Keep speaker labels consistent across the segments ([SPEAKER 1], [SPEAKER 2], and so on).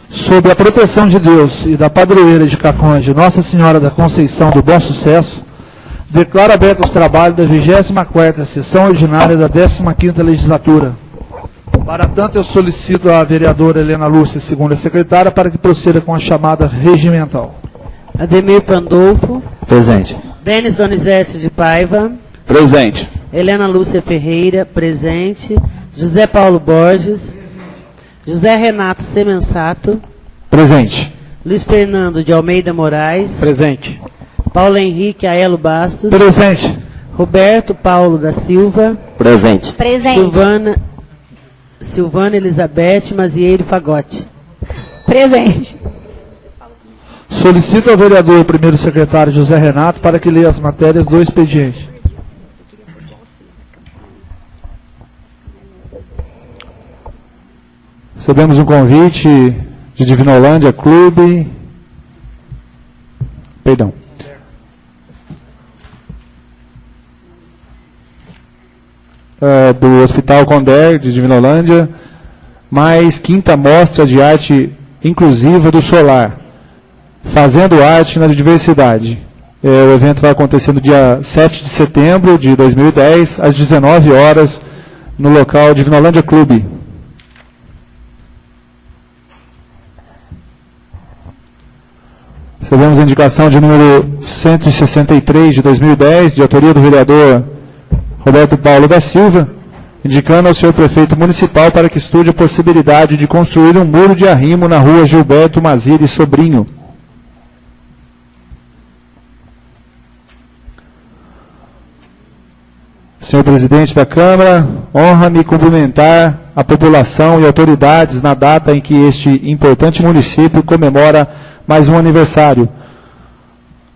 [SPEAKER 1] sob a proteção de Deus e da padroeira de Caconde, Nossa Senhora da Conceição do Bom Sucesso, declaro aberto os trabalhos da 24ª Sessão Ordinária da 15ª Legislatura. Para tanto, eu solicito à vereadora Helena Lúcia, segunda secretária, para que proceda com a chamada regimental.
[SPEAKER 2] Ademir Pandolfo.
[SPEAKER 3] Presente.
[SPEAKER 2] Denis Donizete de Paiva.
[SPEAKER 3] Presente.
[SPEAKER 2] Helena Lúcia Ferreira, presente. José Paulo Borges. José Renato Semensato.
[SPEAKER 3] Presente.
[SPEAKER 2] Luiz Fernando de Almeida Moraes.
[SPEAKER 3] Presente.
[SPEAKER 2] Paulo Henrique Aelo Bastos.
[SPEAKER 1] Presente.
[SPEAKER 2] Roberto Paulo da Silva.
[SPEAKER 3] Presente.
[SPEAKER 4] Presente.
[SPEAKER 2] Silvana Elizabeth Mazieiro Fagotti.
[SPEAKER 4] Presente.
[SPEAKER 1] Solicito ao vereador primeiro secretário José Renato para que leia as matérias do expediente.
[SPEAKER 3] Recebemos um convite de Divinolândia Clube. Perdão. Do Hospital Condé de Divinolândia, mais 5ª Mostra de Arte Inclusiva do Solar, Fazendo Arte na Diversidade. O evento vai acontecer no dia 7 de setembro de 2010, às 19 horas, no local Divinolândia Clube. Recebemos a indicação de número 163 de 2010, de autoria do vereador Roberto Paulo da Silva, indicando ao senhor prefeito municipal para que estude a possibilidade de construir um muro de arrimo na rua Gilberto Maziri Sobrinho. Senhor presidente da Câmara, honra-me cumprimentar a população e autoridades na data em que este importante município comemora mais um aniversário.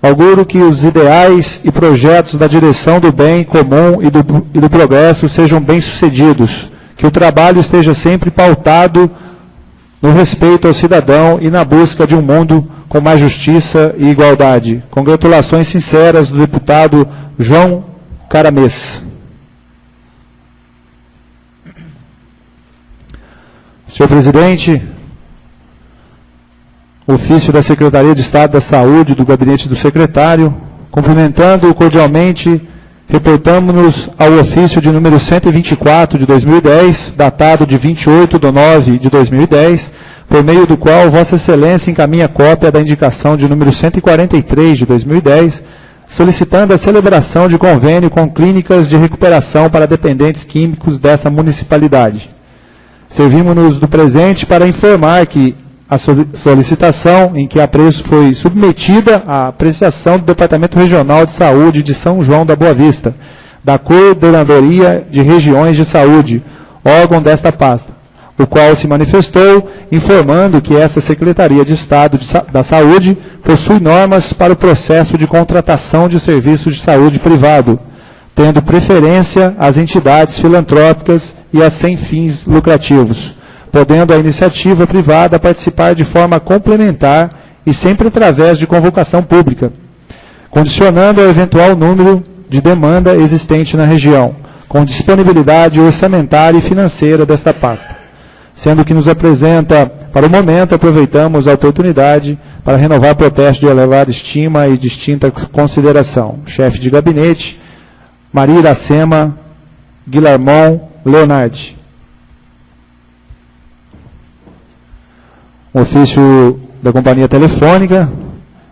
[SPEAKER 3] Auguro que os ideais e projetos da direção do bem comum e do progresso sejam bem-sucedidos, que o trabalho esteja sempre pautado no respeito ao cidadão e na busca de um mundo com mais justiça e igualdade. Congratulações sinceras do deputado João Caramês. Senhor presidente, ofício da Secretaria de Estado da Saúde, do gabinete do secretário, cumprimentando-o cordialmente, reportamos-nos ao ofício de número 124 de 2010, datado de 28/9 de 2010, por meio do qual Vossa Excelência encaminha cópia da indicação de número 143 de 2010, solicitando a celebração de convênio com clínicas de recuperação para dependentes químicos dessa municipalidade. Servimos-nos do presente para informar que a solicitação em que a preço foi submetida à apreciação do Departamento Regional de Saúde de São João da Boa Vista, da Coordenadoria de Regiões de Saúde, órgão desta pasta, o qual se manifestou informando que essa Secretaria de Estado da Saúde possui normas para o processo de contratação de serviços de saúde privado, tendo preferência às entidades filantrópicas e às sem fins lucrativos, podendo a iniciativa privada participar de forma complementar e sempre através de convocação pública, condicionando ao eventual número de demanda existente na região, com disponibilidade orçamentária e financeira desta pasta. Sendo que nos apresenta, para o momento, aproveitamos a oportunidade para renovar protesto de elevada estima e distinta consideração. Chefe de gabinete, Maria Iracema Guilhermon Leonardi. Ofício da Companhia Telefônica.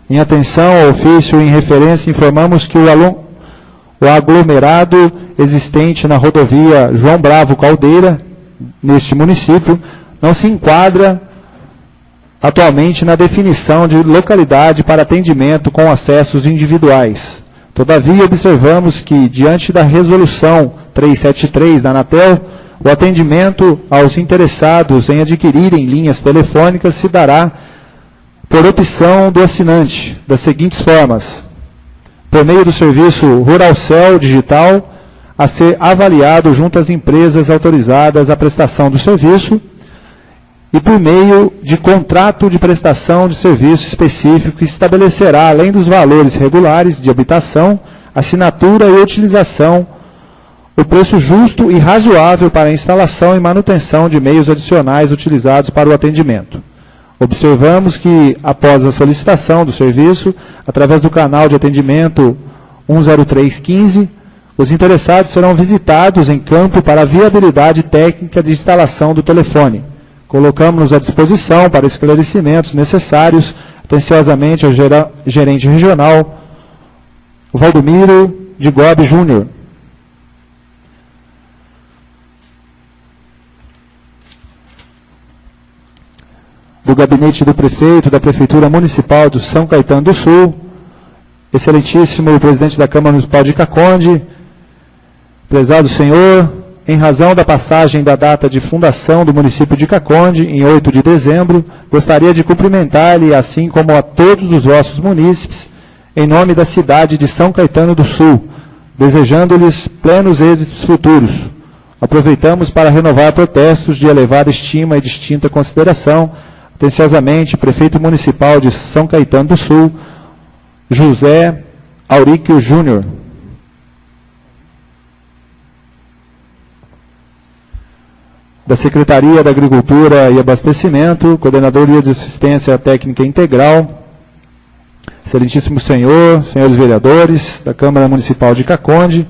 [SPEAKER 3] Em atenção ao ofício em referência, informamos que o aglomerado existente na rodovia João Bravo Caldeira, neste município, não se enquadra atualmente na definição de localidade para atendimento com acessos individuais. Todavia, observamos que, diante da resolução 373 da Anatel, o atendimento aos interessados em adquirirem linhas telefônicas se dará por opção do assinante, das seguintes formas: por meio do serviço Ruralcel Digital, a ser avaliado junto às empresas autorizadas à prestação do serviço, e por meio de contrato de prestação de serviço específico que estabelecerá, além dos valores regulares de habitação, assinatura e utilização, o preço justo e razoável para a instalação e manutenção de meios adicionais utilizados para o atendimento. Observamos que, após a solicitação do serviço, através do canal de atendimento 10315, os interessados serão visitados em campo para a viabilidade técnica de instalação do telefone. Colocamos-nos à disposição para esclarecimentos necessários, atenciosamente ao gerente regional, Valdomiro de Gobi Júnior. Do gabinete do prefeito, da Prefeitura Municipal de São Caetano do Sul, excelentíssimo presidente da Câmara Municipal de Caconde, prezado senhor, em razão da passagem da data de fundação do município de Caconde, em 8 de dezembro, gostaria de cumprimentar-lhe, assim como a todos os vossos munícipes, em nome da cidade de São Caetano do Sul, desejando-lhes plenos êxitos futuros. Aproveitamos para renovar protestos de elevada estima e distinta consideração. Atenciosamente, prefeito municipal de São Caetano do Sul, José Auríquio Júnior. Da Secretaria da Agricultura e Abastecimento, Coordenadoria de Assistência Técnica Integral, excelentíssimo senhor, senhores vereadores da Câmara Municipal de Caconde,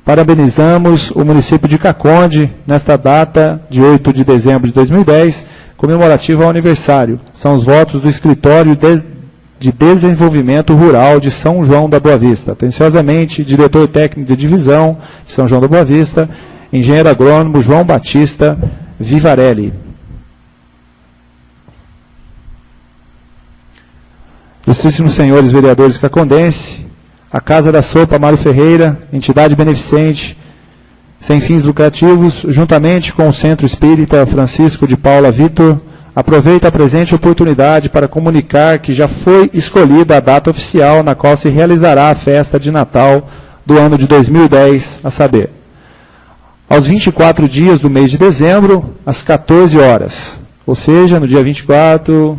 [SPEAKER 3] parabenizamos o município de Caconde nesta data de 8 de dezembro de 2010, comemorativa ao aniversário. São os votos do Escritório de Desenvolvimento Rural de São João da Boa Vista. Atenciosamente, diretor técnico de divisão de São João da Boa Vista, engenheiro agrônomo João Batista Vivarelli. Ilustríssimos senhores vereadores cacondenses, a Casa da Sopa Mário Ferreira, entidade beneficente, sem fins lucrativos, juntamente com o Centro Espírita Francisco de Paula Vitor, aproveita a presente oportunidade para comunicar que já foi escolhida a data oficial na qual se realizará a festa de Natal do ano de 2010, a saber, aos 24 dias do mês de dezembro, às 14 horas, ou seja, no dia 24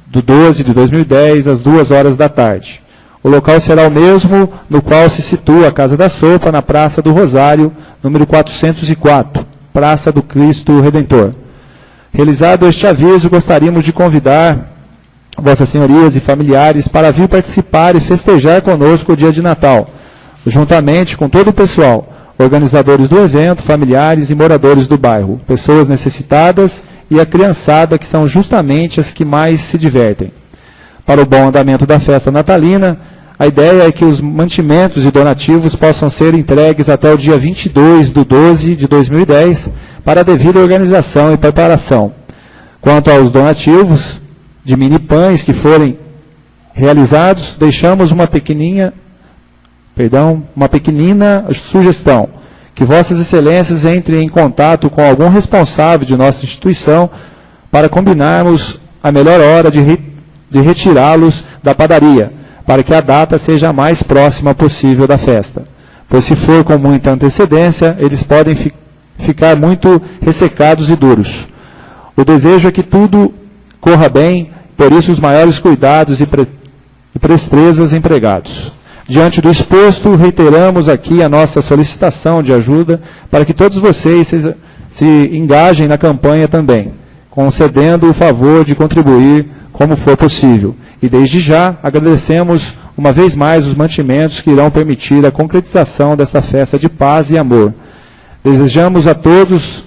[SPEAKER 3] do 12 de 2010, às 2 horas da tarde. O local será o mesmo no qual se situa a Casa da Sopa, na Praça do Rosário, número 404, Praça do Cristo Redentor. Realizado este aviso, gostaríamos de convidar vossas senhorias e familiares para vir participar e festejar conosco o dia de Natal, juntamente com todo o pessoal, organizadores do evento, familiares e moradores do bairro, pessoas necessitadas e a criançada, que são justamente as que mais se divertem. Para o bom andamento da festa natalina, a ideia é que os mantimentos e donativos possam ser entregues até o dia 22 de 12 de 2010 para a devida organização e preparação. Quanto aos donativos de mini pães que forem realizados, deixamos uma pequenina sugestão, que vossas excelências entrem em contato com algum responsável de nossa instituição para combinarmos a melhor hora de retirá-los da padaria, para que a data seja a mais próxima possível da festa. Pois se for com muita antecedência, eles podem ficar muito ressecados e duros. O desejo é que tudo corra bem, por isso os maiores cuidados e prestezas empregados. Diante do exposto, reiteramos aqui a nossa solicitação de ajuda para que todos vocês se engajem na campanha também, concedendo o favor de contribuir como for possível. E desde já agradecemos uma vez mais os mantimentos que irão permitir a concretização desta festa de paz e amor. Desejamos a todos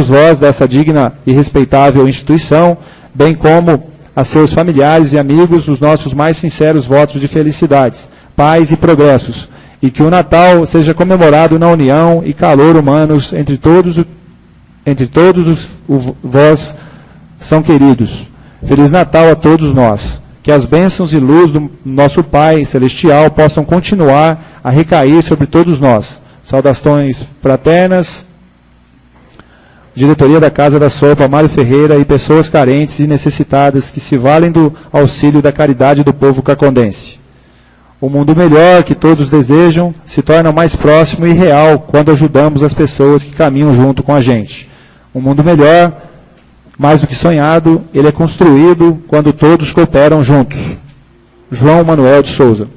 [SPEAKER 3] vós dessa digna e respeitável instituição, bem como a seus familiares e amigos, os nossos mais sinceros votos de felicidades, paz e progressos, e que o Natal seja comemorado na união e calor humanos entre todos vós são queridos. Feliz Natal a todos nós. Que as bênçãos e luz do nosso Pai Celestial possam continuar a recair sobre todos nós. Saudações fraternas, diretoria da Casa da Sopa, Mário Ferreira, e pessoas carentes e necessitadas que se valem do auxílio da caridade do povo cacondense. O mundo melhor que todos desejam se torna mais próximo e real quando ajudamos as pessoas que caminham junto com a gente. Um mundo melhor, mais do que sonhado, ele é construído quando todos cooperam juntos. João Manuel de Souza.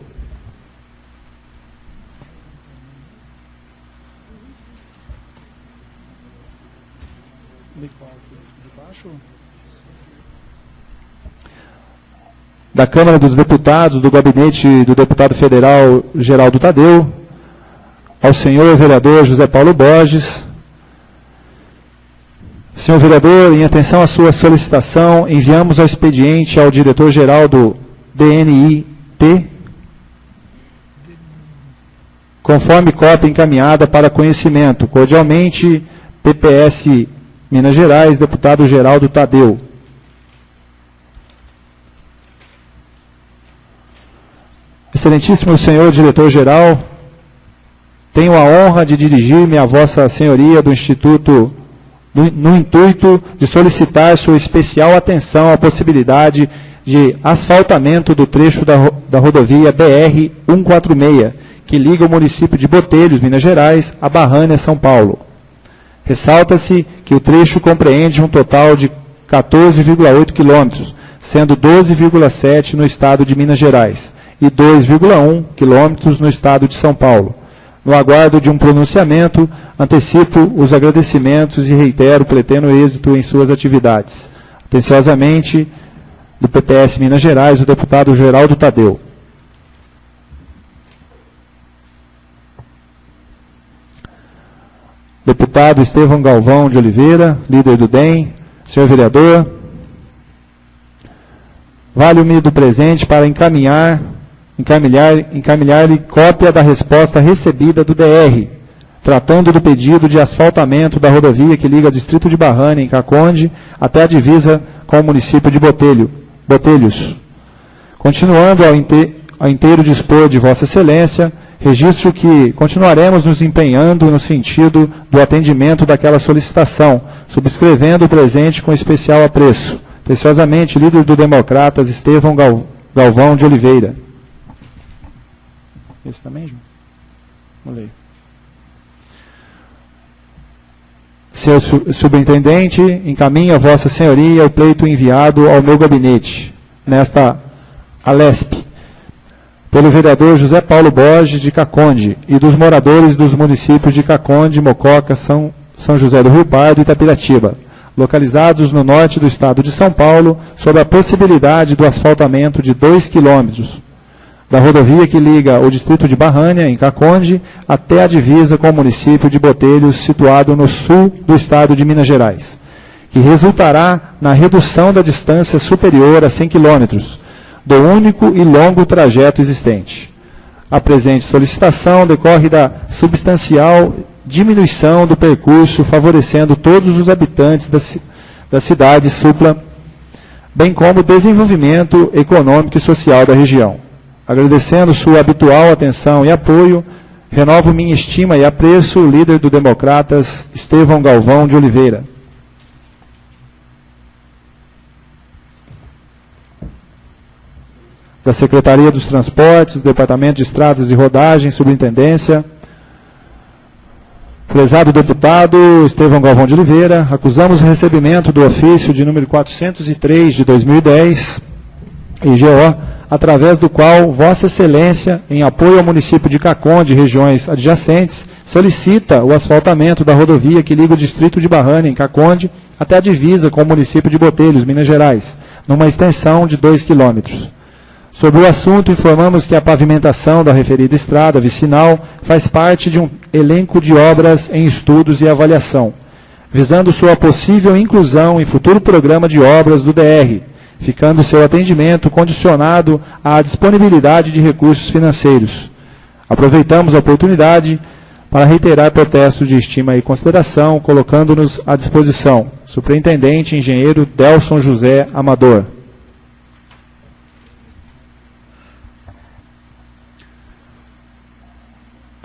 [SPEAKER 3] da Câmara dos Deputados, do gabinete do deputado federal Geraldo Tadeu, ao senhor vereador José Paulo Borges. Senhor vereador, em atenção à sua solicitação, enviamos ao expediente ao diretor-geral do DNIT, conforme cópia encaminhada para conhecimento. Cordialmente, PPS Minas Gerais, deputado Geraldo Tadeu. Excelentíssimo senhor diretor-geral, tenho a honra de dirigir-me a vossa senhoria do Instituto no intuito de solicitar sua especial atenção à possibilidade de asfaltamento do trecho da rodovia BR-146, que liga o município de Botelhos, Minas Gerais, a Barrânia, São Paulo. Ressalta-se que o trecho compreende um total de 14,8 quilômetros, sendo 12,7 no estado de Minas Gerais e 2,1 quilômetros no estado de São Paulo. No aguardo de um pronunciamento, antecipo os agradecimentos e reitero pleno êxito em suas atividades. Atenciosamente, do PPS Minas Gerais, o deputado Geraldo Tadeu. Deputado Estevão Galvão de Oliveira, líder do DEM, senhor vereador, valho-me do presente para encaminhar-lhe cópia da resposta recebida do DR, tratando do pedido de asfaltamento da rodovia que liga o distrito de Barrânia, em Caconde, até a divisa com o município de Botelhos. Continuando ao inteiro dispor de Vossa Excelência, registro que continuaremos nos empenhando no sentido do atendimento daquela solicitação, subscrevendo o presente com especial apreço. Atenciosamente, líder do Democratas, Estevão Galvão de Oliveira. Esse também, João? Vou ler. Senhor Superintendente, encaminho a Vossa Senhoria o pleito enviado ao meu gabinete, nesta Alesp, pelo vereador José Paulo Borges de Caconde e dos moradores dos municípios de Caconde, Mococa, São José do Rio Pardo e Itapiratiba, localizados no norte do estado de São Paulo, sobre a possibilidade do asfaltamento de 2 quilômetros da rodovia que liga o distrito de Barrânia, em Caconde, até a divisa com o município de Botelhos, situado no sul do estado de Minas Gerais, que resultará na redução da distância superior a 100 quilômetros, do único e longo trajeto existente. A presente solicitação decorre da substancial diminuição do percurso, favorecendo todos os habitantes da cidade supla, bem como o desenvolvimento econômico e social da região. Agradecendo sua habitual atenção e apoio, renovo minha estima e apreço o líder do Democratas, Estevão Galvão de Oliveira. Da Secretaria dos Transportes, do Departamento de Estradas e Rodagem, Superintendência, prezado deputado Estevão Galvão de Oliveira, acusamos o recebimento do ofício de número 403 de 2010, IGO, através do qual Vossa Excelência, em apoio ao município de Caconde e regiões adjacentes, solicita o asfaltamento da rodovia que liga o distrito de Barrânia, em Caconde, até a divisa com o município de Botelhos, Minas Gerais, numa extensão de 2 quilômetros. Sobre o assunto, informamos que a pavimentação da referida estrada vicinal faz parte de um elenco de obras em estudos e avaliação, visando sua possível inclusão em futuro programa de obras do DR, ficando seu atendimento condicionado à disponibilidade de recursos financeiros. Aproveitamos a oportunidade para reiterar protestos de estima e consideração, colocando-nos à disposição. Superintendente Engenheiro Delson José Amador.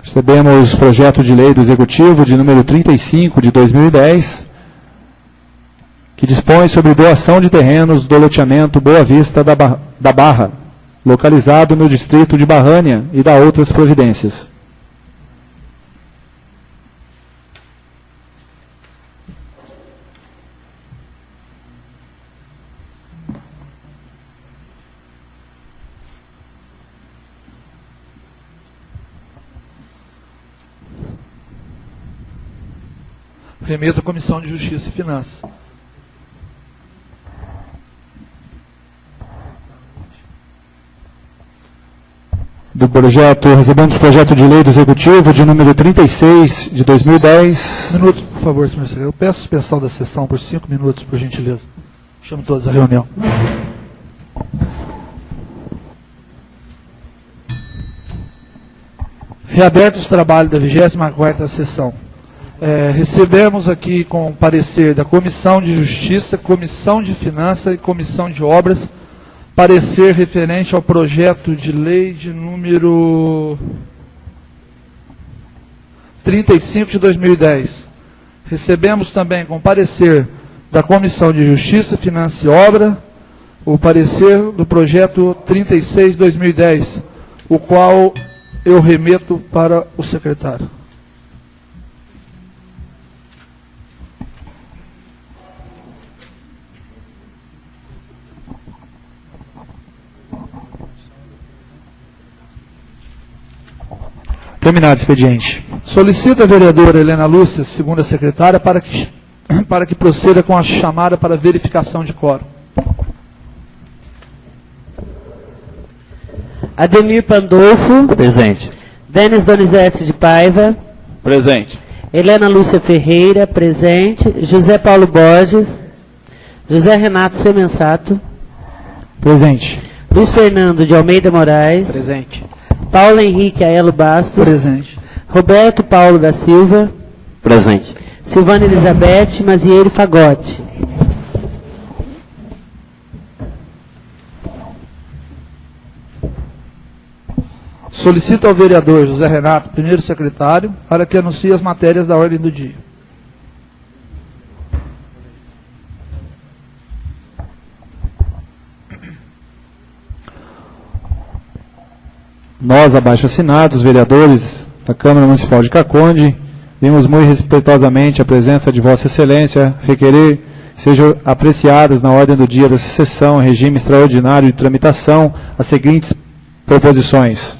[SPEAKER 3] Recebemos o projeto de lei do Executivo de número 35 de 2010, que dispõe sobre doação de terrenos do loteamento Boa Vista da Barra, localizado no distrito de Barrânia, e dá outras providências.
[SPEAKER 1] Remeto à Comissão de Justiça e Finanças.
[SPEAKER 3] Recebemos o projeto de lei do Executivo de número 36 de 2010.
[SPEAKER 1] Minutos, por favor, senhor secretário. Eu peço suspensão da sessão por 5 minutos, por gentileza. Chamo todos à reunião. Reabertos os trabalhos da 24ª sessão. Recebemos aqui com parecer da Comissão de Justiça, Comissão de Finanças e Comissão de Obras, parecer referente ao projeto de lei de número 35 de 2010. Recebemos também com parecer da Comissão de Justiça, Finanças e Obras, o parecer do projeto 36 de 2010, o qual eu remeto para o secretário.
[SPEAKER 3] Terminado o expediente.
[SPEAKER 1] Solicito a vereadora Helena Lúcia, segunda secretária, para que proceda com a chamada para verificação de quórum.
[SPEAKER 2] Ademir Pandolfo.
[SPEAKER 5] Presente.
[SPEAKER 2] Denis Donizete de Paiva.
[SPEAKER 5] Presente.
[SPEAKER 2] Helena Lúcia Ferreira, presente. José Paulo Borges. José Renato Semensato.
[SPEAKER 3] Presente.
[SPEAKER 2] Luiz Fernando de Almeida Moraes.
[SPEAKER 5] Presente.
[SPEAKER 2] Paulo Henrique Aelo Bastos.
[SPEAKER 1] Presente.
[SPEAKER 2] Roberto Paulo da Silva.
[SPEAKER 5] Presente.
[SPEAKER 2] Silvana Elizabeth Mazieiro Fagotti.
[SPEAKER 1] Solicito ao vereador José Renato, primeiro secretário, para que anuncie as matérias da ordem do dia.
[SPEAKER 3] Nós, abaixo assinados, vereadores da Câmara Municipal de Caconde, vimos muito respeitosamente a presença de Vossa Excelência, requerer que sejam apreciadas na ordem do dia dessa sessão, em regime extraordinário de tramitação, as seguintes proposições.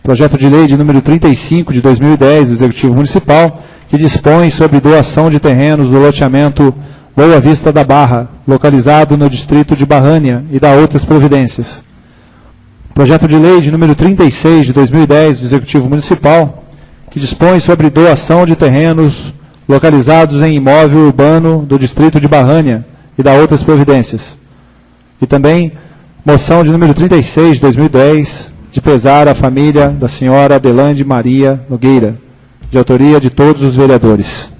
[SPEAKER 3] Projeto de lei de número 35 de 2010 do Executivo Municipal, que dispõe sobre doação de terrenos do loteamento Boa Vista da Barra, localizado no distrito de Barrânia, e da outras providências. Projeto de lei de número 36 de 2010 do Executivo Municipal, que dispõe sobre doação de terrenos localizados em imóvel urbano do distrito de Barrânia e da outras providências. E também moção de número 36 de 2010, de pesar à família da senhora Adelande Maria Nogueira, de autoria de todos os vereadores.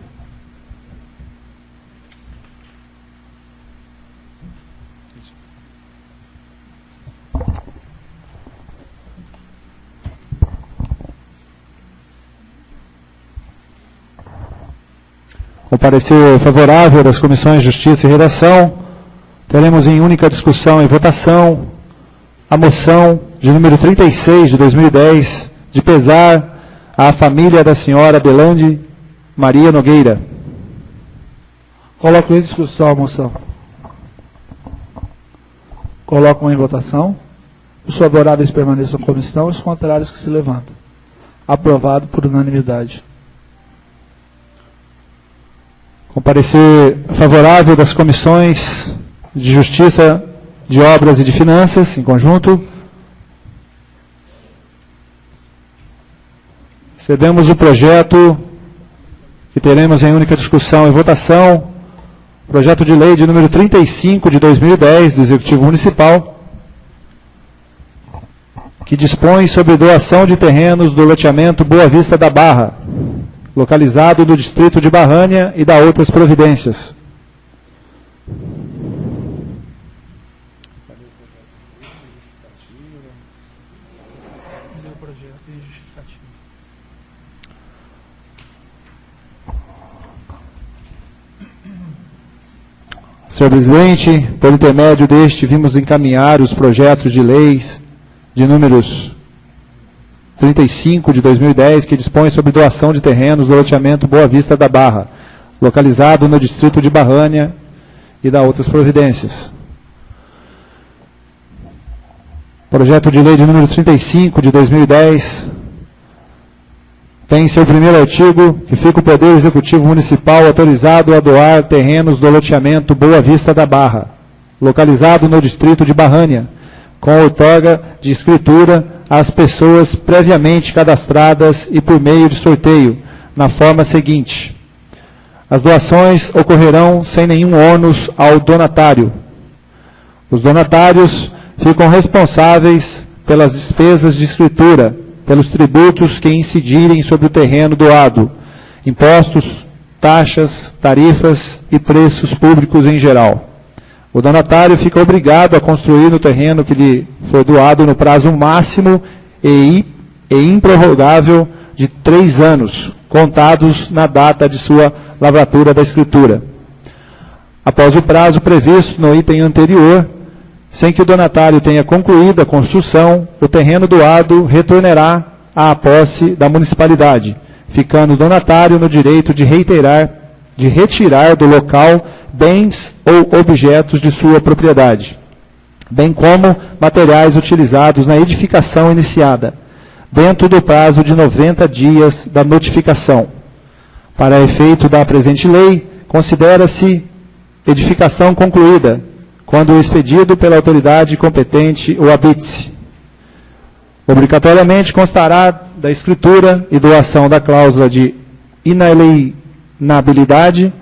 [SPEAKER 3] Com parecer favorável das comissões de Justiça e Redação, teremos em única discussão e votação a moção de número 36 de 2010, de pesar à família da senhora Adelande Maria Nogueira.
[SPEAKER 1] Coloco em discussão a moção. Coloco em votação. Os favoráveis permaneçam como estão, os contrários que se levantam. Aprovado por unanimidade.
[SPEAKER 3] Com parecer favorável das comissões de Justiça, de Obras e de Finanças, em conjunto. Recebemos o projeto que teremos em única discussão e votação, projeto de lei de número 35 de 2010 do Executivo Municipal, que dispõe sobre doação de terrenos do loteamento Boa Vista da Barra, localizado no distrito de Barrânia e da outras providências. Senhor presidente, por intermédio deste, vimos encaminhar os projetos de leis de números 35 de 2010, que dispõe sobre doação de terrenos do loteamento Boa Vista da Barra, localizado no distrito de Barrânia e da outras providências. Projeto de lei de número 35 de 2010 tem em seu primeiro artigo que fica o Poder Executivo Municipal autorizado a doar terrenos do loteamento Boa Vista da Barra, localizado no distrito de Barrânia, com outorga de escritura às pessoas previamente cadastradas e por meio de sorteio, na forma seguinte. As doações ocorrerão sem nenhum ônus ao donatário. Os donatários ficam responsáveis pelas despesas de escritura, pelos tributos que incidirem sobre o terreno doado, impostos, taxas, tarifas e preços públicos em geral. O donatário fica obrigado a construir no terreno que lhe foi doado no prazo máximo e improrrogável de 3 anos, contados na data de sua lavratura da escritura. Após o prazo previsto no item anterior, sem que o donatário tenha concluído a construção, o terreno doado retornará à posse da municipalidade, ficando o donatário no direito de retirar do local bens ou objetos de sua propriedade, bem como materiais utilizados na edificação iniciada, dentro do prazo de 90 dias da notificação. Para efeito da presente lei, considera-se edificação concluída, quando expedido pela autoridade competente o habite-se. Obrigatoriamente constará da escritura e doação da cláusula de inalienabilidade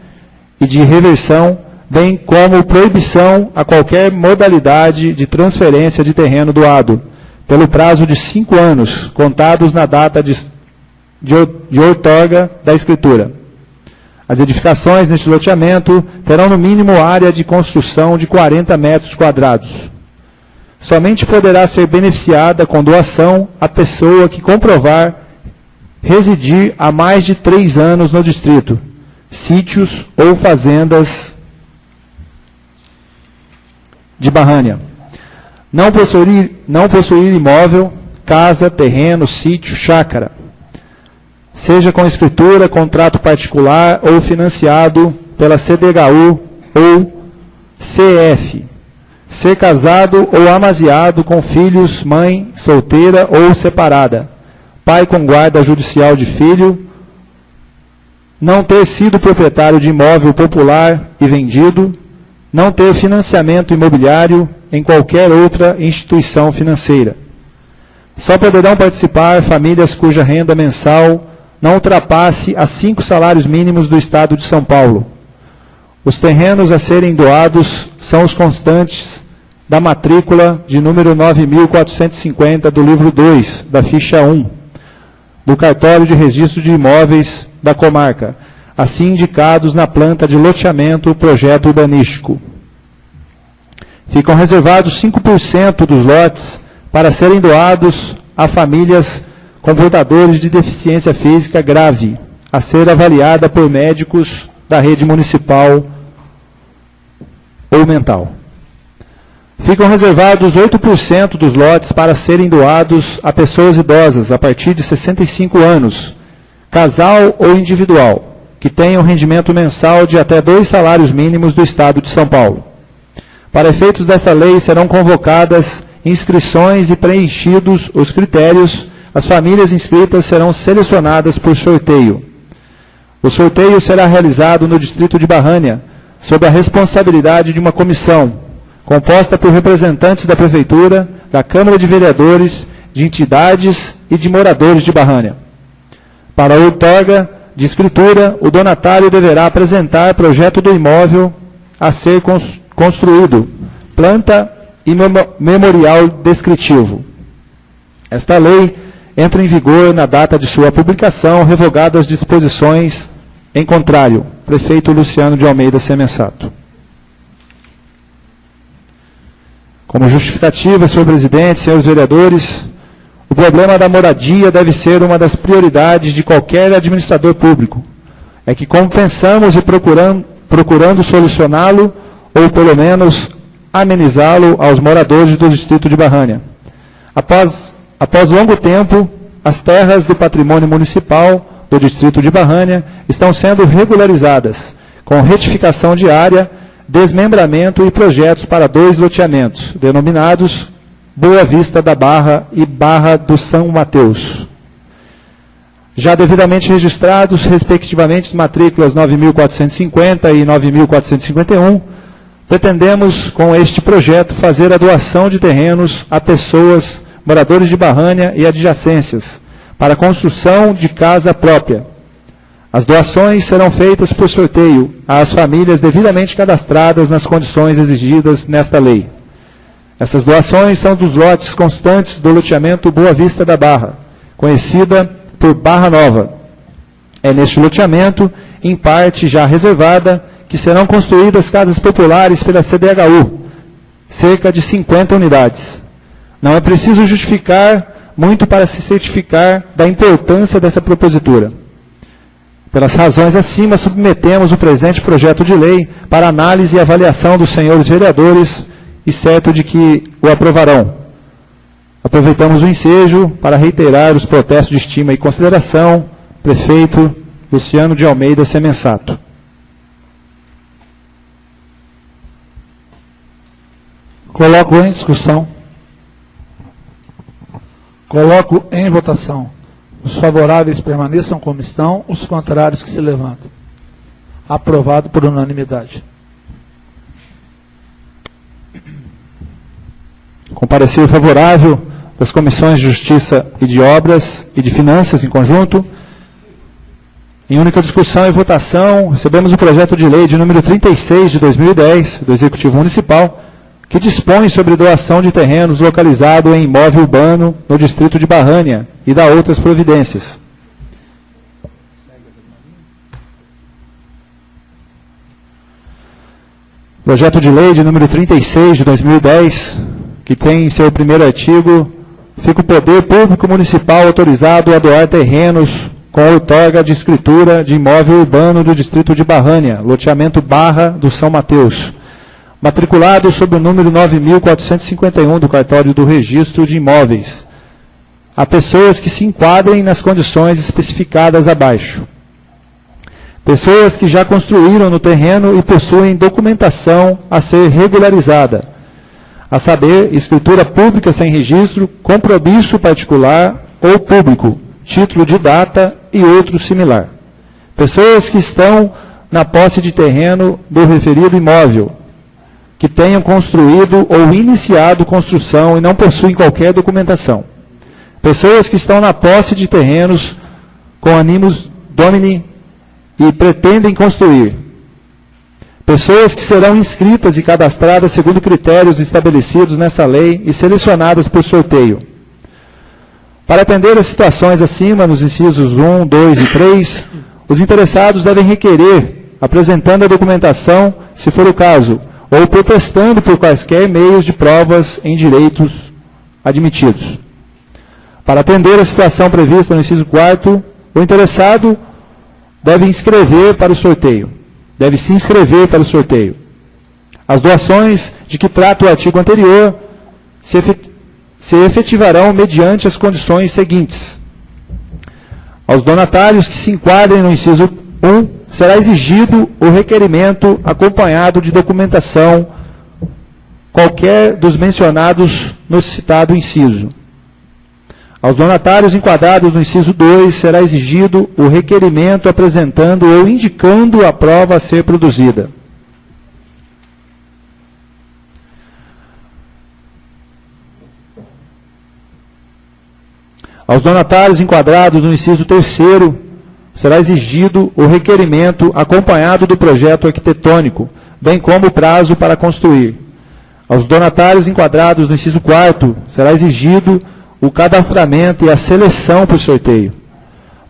[SPEAKER 3] e de reversão, bem como proibição a qualquer modalidade de transferência de terreno doado, pelo prazo de 5 anos, contados na data de outorga da escritura. As edificações neste loteamento terão no mínimo área de construção de 40 metros quadrados. Somente poderá ser beneficiada com doação a pessoa que comprovar residir há mais de 3 anos no distrito, sítios ou fazendas de Barrânia. Não possuir imóvel, casa, terreno, sítio, chácara, seja com escritura, contrato particular ou financiado pela CDHU ou CF, ser casado ou amaziado com filhos, mãe solteira ou separada, pai com guarda judicial de filho, não ter sido proprietário de imóvel popular e vendido, não ter financiamento imobiliário em qualquer outra instituição financeira. Só poderão participar famílias cuja renda mensal não ultrapasse a 5 salários mínimos do Estado de São Paulo. Os terrenos a serem doados são os constantes da matrícula de número 9.450 do livro 2, da ficha 1, do cartório de registro de imóveis da comarca, assim indicados na planta de loteamento projeto urbanístico. Ficam reservados 5% dos lotes para serem doados a famílias com portadores de deficiência física grave, a ser avaliada por médicos da rede municipal ou mental. Ficam reservados 8% dos lotes para serem doados a pessoas idosas a partir de 65 anos, casal ou individual, que tenham rendimento mensal de até 2 salários mínimos do Estado de São Paulo. Para efeitos dessa lei, serão convocadas inscrições e preenchidos os critérios. As famílias inscritas serão selecionadas por sorteio. O sorteio será realizado no distrito de Barrânia, sob a responsabilidade de uma comissão, composta por representantes da Prefeitura, da Câmara de Vereadores, de entidades e de moradores de Barrânia. Para a outorga de escritura, o donatário deverá apresentar projeto do imóvel a ser construído, planta e memorial descritivo. Esta lei entra em vigor na data de sua publicação, revogadas as disposições em contrário. Prefeito Luciano de Almeida Semensato. Como justificativa, senhor presidente, senhores vereadores, o problema da moradia deve ser uma das prioridades de qualquer administrador público. É que, como pensamos e procurando solucioná-lo, ou pelo menos amenizá-lo aos moradores do distrito de Barrânia. Após longo tempo, as terras do patrimônio municipal do distrito de Barrânia estão sendo regularizadas, com retificação de área, desmembramento e projetos para 2 loteamentos, denominados Boa Vista da Barra e Barra do São Mateus. Já devidamente registrados, respectivamente, matrículas 9.450 e 9.451, pretendemos, com este projeto, fazer a doação de terrenos a pessoas moradores de Barrânia e adjacências, para a construção de casa própria. As doações serão feitas por sorteio às famílias devidamente cadastradas nas condições exigidas nesta lei. Essas doações são dos lotes constantes do loteamento Boa Vista da Barra, conhecida por Barra Nova. É neste loteamento, em parte já reservada, que serão construídas casas populares pela CDHU, cerca de 50 unidades. Não é preciso justificar muito para se certificar da importância dessa propositura. Pelas razões acima, submetemos o presente projeto de lei para análise e avaliação dos senhores vereadores e certo de que o aprovarão. Aproveitamos o ensejo para reiterar os protestos de estima e consideração, prefeito Luciano de Almeida Semensato.
[SPEAKER 1] Coloco em discussão. Coloco em votação. Os favoráveis permaneçam como estão, os contrários que se levantem. Aprovado por unanimidade.
[SPEAKER 3] Com parecer favorável das comissões de Justiça e de Obras e de Finanças em conjunto, em única discussão e votação, recebemos o projeto de lei de número 36 de 2010, do Executivo Municipal, que dispõe sobre doação de terrenos localizado em imóvel urbano no distrito de Barrânia e dá outras providências. Projeto de lei de número 36 de 2010, que tem em seu primeiro artigo, fica o poder público municipal autorizado a doar terrenos com outorga de escritura de imóvel urbano do distrito de Barrânia, loteamento Barra do São Mateus, matriculado sob o número 9.451 do cartório do registro de imóveis, a pessoas que se enquadrem nas condições especificadas abaixo. Pessoas que já construíram no terreno e possuem documentação a ser regularizada, a saber, escritura pública sem registro, compromisso particular ou público, título de data e outro similar. Pessoas que estão na posse de terreno do referido imóvel, que tenham construído ou iniciado construção e não possuem qualquer documentação. Pessoas que estão na posse de terrenos com animus domini e pretendem construir. Pessoas que serão inscritas e cadastradas segundo critérios estabelecidos nessa lei e selecionadas por sorteio. Para atender as situações acima, nos incisos 1, 2 e 3, os interessados devem requerer, apresentando a documentação, se for o caso, ou protestando por quaisquer meios de provas em direitos admitidos. Para atender a situação prevista no inciso 4º, o interessado deve se inscrever para o sorteio. As doações de que trata o artigo anterior se efetivarão mediante as condições seguintes. Aos donatários que se enquadrem no inciso 1, será exigido o requerimento acompanhado de documentação, qualquer dos mencionados no citado inciso. Aos donatários enquadrados no inciso 2, será exigido o requerimento apresentando ou indicando a prova a ser produzida. Aos donatários enquadrados no inciso 3º, será exigido o requerimento acompanhado do projeto arquitetônico, bem como o prazo para construir. Aos donatários enquadrados no inciso 4º, será exigido o cadastramento e a seleção por sorteio.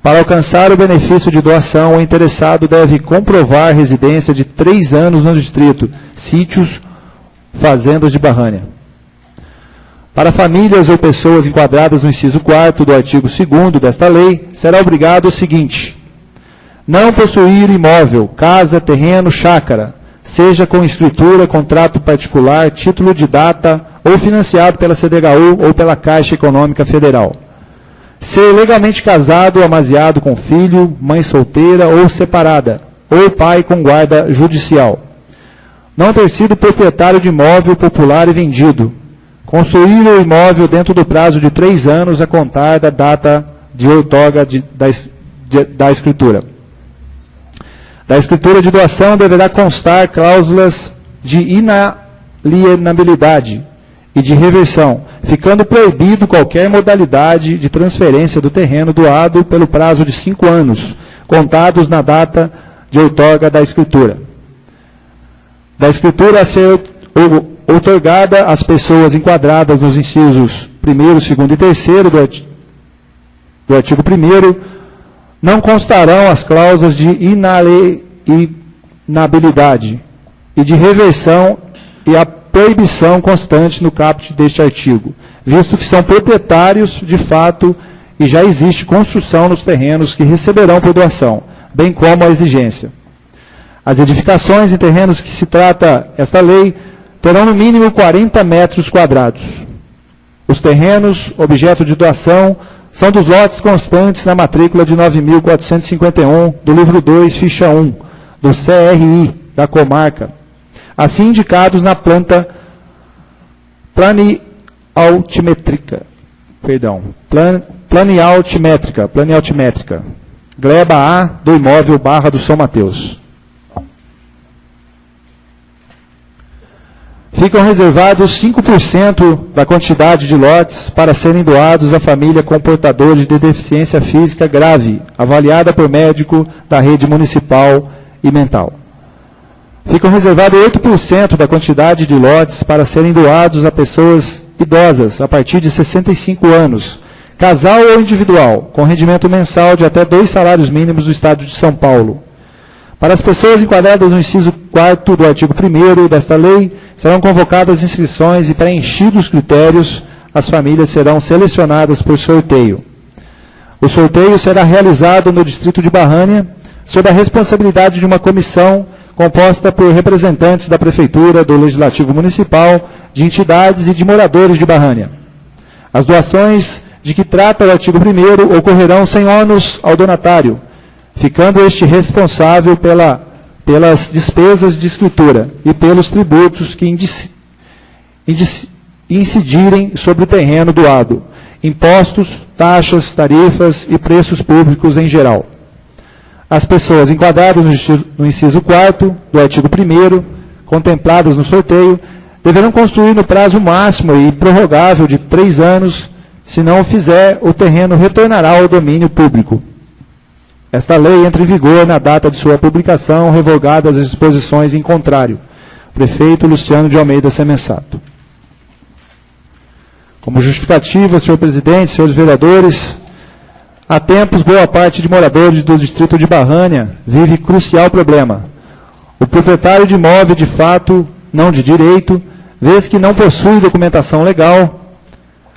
[SPEAKER 3] Para alcançar o benefício de doação, o interessado deve comprovar residência de 3 anos no distrito, sítios, fazendas de Barrânia. Para famílias ou pessoas enquadradas no inciso 4º do artigo 2º desta lei, será obrigado o seguinte: não possuir imóvel, casa, terreno, chácara, seja com escritura, contrato particular, título de data ou financiado pela CDHU ou pela Caixa Econômica Federal. Ser legalmente casado ou amaziado com filho, mãe solteira ou separada, ou pai com guarda judicial. Não ter sido proprietário de imóvel popular e vendido. Construir o imóvel dentro do prazo de 3 anos a contar da data de outorga da escritura. Da escritura de doação deverá constar cláusulas de inalienabilidade e de reversão, ficando proibido qualquer modalidade de transferência do terreno doado pelo prazo de 5 anos, contados na data de outorga da escritura. Da escritura a ser outorgada às pessoas enquadradas nos incisos 1º, 2º e 3º do artigo 1º, não constarão as cláusulas de inalienabilidade e de reversão e a proibição constante no caput deste artigo, visto que são proprietários de fato e já existe construção nos terrenos que receberão por doação, bem como a exigência. As edificações em terrenos que se trata esta lei terão no mínimo 40 metros quadrados. Os terrenos, objeto de doação, são dos lotes constantes na matrícula de 9.451 do livro 2, ficha 1, do CRI da comarca, assim indicados na planta planialtimétrica, gleba A do imóvel Barra do São Mateus. Ficam reservados 5% da quantidade de lotes para serem doados à família com portadores de deficiência física grave, avaliada por médico da rede municipal e mental. Ficam reservados 8% da quantidade de lotes para serem doados a pessoas idosas a partir de 65 anos, casal ou individual, com rendimento mensal de até 2 salários mínimos do Estado de São Paulo. Para as pessoas enquadradas no inciso 4º do artigo 1º desta lei, serão convocadas inscrições e, preenchidos os critérios, as famílias serão selecionadas por sorteio. O sorteio será realizado no distrito de Barrânia, sob a responsabilidade de uma comissão composta por representantes da Prefeitura, do Legislativo Municipal, de entidades e de moradores de Barrânia. As doações de que trata o artigo 1º ocorrerão sem ônus ao donatário, ficando este responsável pelas despesas de escritura e pelos tributos que incidirem sobre o terreno doado, impostos, taxas, tarifas e preços públicos em geral. As pessoas enquadradas no inciso 4º do artigo 1º, contempladas no sorteio, deverão construir no prazo máximo e prorrogável de 3 anos. Se não o fizer, o terreno retornará ao domínio público. Esta lei entra em vigor na data de sua publicação, revogadas as disposições em contrário. Prefeito Luciano de Almeida Semensato. Como justificativa, senhor presidente, senhores vereadores, há tempos boa parte de moradores do distrito de Barrânia vive crucial problema. O proprietário de imóvel de fato, não de direito, vez que não possui documentação legal,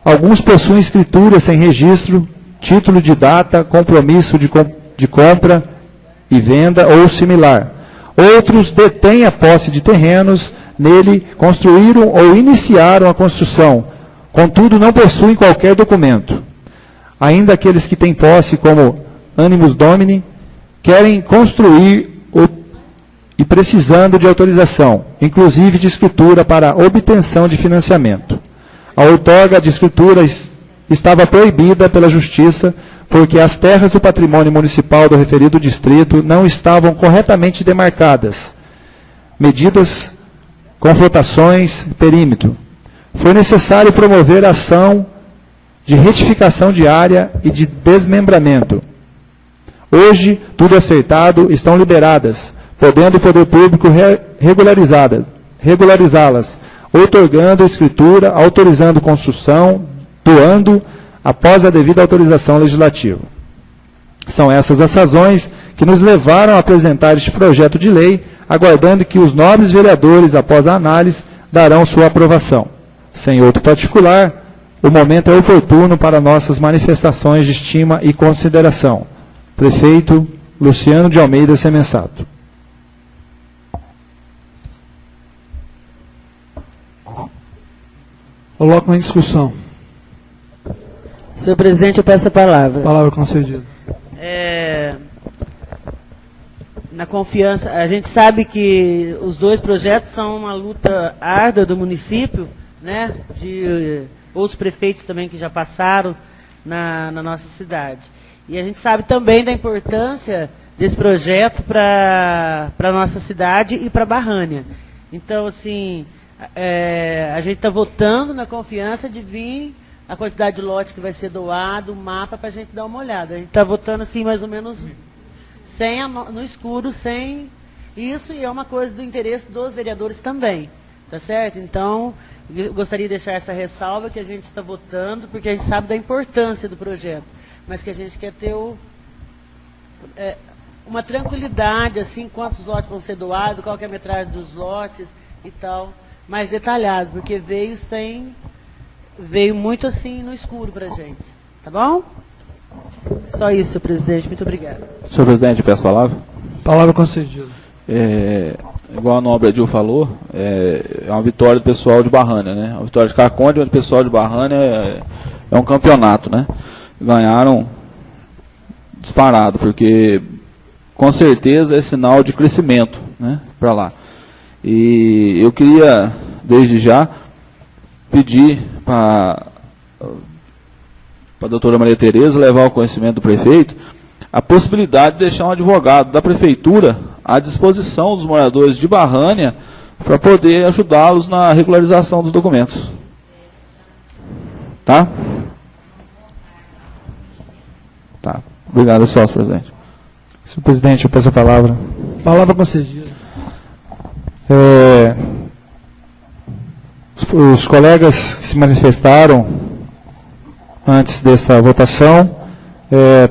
[SPEAKER 3] alguns possuem escritura sem registro, título de data, compromisso de compra e venda ou similar. Outros detêm a posse de terrenos, nele construíram ou iniciaram a construção, contudo não possuem qualquer documento. Ainda aqueles que têm posse como animus domini, querem construir e precisando de autorização, inclusive de escritura para obtenção de financiamento. A outorga de escritura estava proibida pela Justiça, porque as terras do patrimônio municipal do referido distrito não estavam corretamente demarcadas, medidas, confrontações, perímetro. Foi necessário promover a ação de retificação de área e de desmembramento. Hoje, tudo acertado, estão liberadas, podendo o poder público regularizá-las, outorgando a escritura, autorizando construção, doando, após a devida autorização legislativa. São essas as razões que nos levaram a apresentar este projeto de lei, aguardando que os nobres vereadores, após a análise, darão sua aprovação. Sem outro particular, o momento é oportuno para nossas manifestações de estima e consideração. Prefeito Luciano de Almeida Semensato.
[SPEAKER 1] Coloco em discussão.
[SPEAKER 2] Senhor presidente, eu peço a palavra.
[SPEAKER 1] Palavra concedida.
[SPEAKER 2] Na confiança, a gente sabe que os 2 projetos são uma luta árdua do município, né, de outros prefeitos também que já passaram na nossa cidade. E a gente sabe também da importância desse projeto para a nossa cidade e para Barrânia. Então, assim, a gente está votando na confiança de vir a quantidade de lote que vai ser doado, o mapa para a gente dar uma olhada. A gente está votando assim mais ou menos no escuro, sem isso, e é uma coisa do interesse dos vereadores também, tá certo? Então, eu gostaria de deixar essa ressalva que a gente está votando, porque a gente sabe da importância do projeto, mas que a gente quer ter uma tranquilidade, assim, quantos lotes vão ser doados, qual que é a metragem dos lotes e tal, mais detalhado, porque veio muito assim no escuro para a gente, tá bom? Só isso, senhor presidente, muito obrigado.
[SPEAKER 5] Senhor presidente, peço a palavra.
[SPEAKER 1] Palavra concedida.
[SPEAKER 5] Igual a nobre Adil falou, é uma vitória do pessoal de Barrânia, né? Uma vitória de Caconde, mas o pessoal de Barrânia é um campeonato, né? Ganharam disparado, porque com certeza é sinal de crescimento, né? Para lá. E eu queria, desde já, pedir para a doutora Maria Tereza levar ao conhecimento do prefeito a possibilidade de deixar um advogado da prefeitura à disposição dos moradores de Barrânia para poder ajudá-los na regularização dos documentos. Tá? Tá. Obrigado, senhor presidente.
[SPEAKER 3] Senhor presidente, eu peço a palavra.
[SPEAKER 1] Palavra concedida.
[SPEAKER 3] Os colegas que se manifestaram antes dessa votação,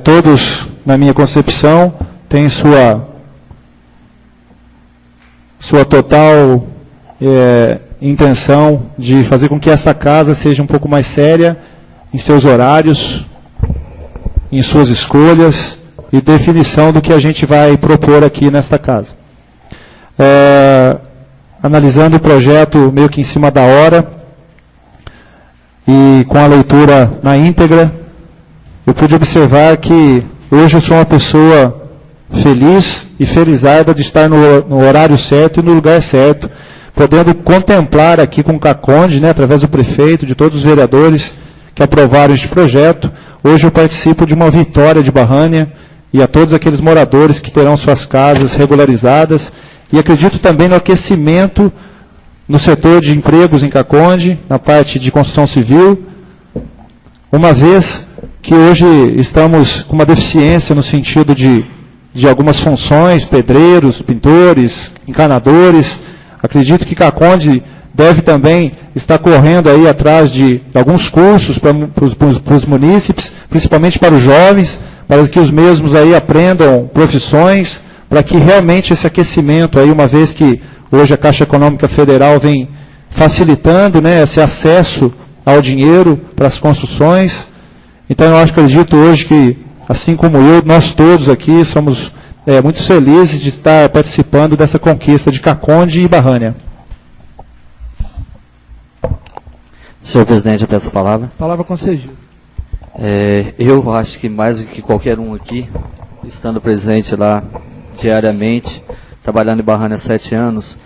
[SPEAKER 3] todos, na minha concepção, têm sua total intenção de fazer com que essa casa seja um pouco mais séria em seus horários, em suas escolhas e definição do que a gente vai propor aqui nesta casa. Analisando o projeto meio que em cima da hora e com a leitura na íntegra, eu pude observar que hoje eu sou uma pessoa feliz e felizarda de estar no horário certo e no lugar certo, podendo contemplar aqui com o Caconde, né, através do prefeito, de todos os vereadores que aprovaram este projeto. Hoje eu participo de uma vitória de Barrânia e a todos aqueles moradores que terão suas casas regularizadas. E acredito também no aquecimento no setor de empregos em Caconde, na parte de construção civil, uma vez que hoje estamos com uma deficiência no sentido de algumas funções, pedreiros, pintores, encanadores. Acredito que Caconde deve também estar correndo aí atrás de alguns cursos para os munícipes, principalmente para os jovens, para que os mesmos aí aprendam profissões, para que realmente esse aquecimento, aí, uma vez que hoje a Caixa Econômica Federal vem facilitando, né, esse acesso ao dinheiro para as construções. Então, eu acredito hoje que, assim como eu, nós todos aqui somos muito felizes de estar participando dessa conquista de Caconde e Barrânia.
[SPEAKER 6] Senhor presidente, eu peço a palavra.
[SPEAKER 1] Palavra concedida.
[SPEAKER 6] Eu acho que mais do que qualquer um aqui, estando presente lá diariamente, trabalhando em Barrânia há 7 anos,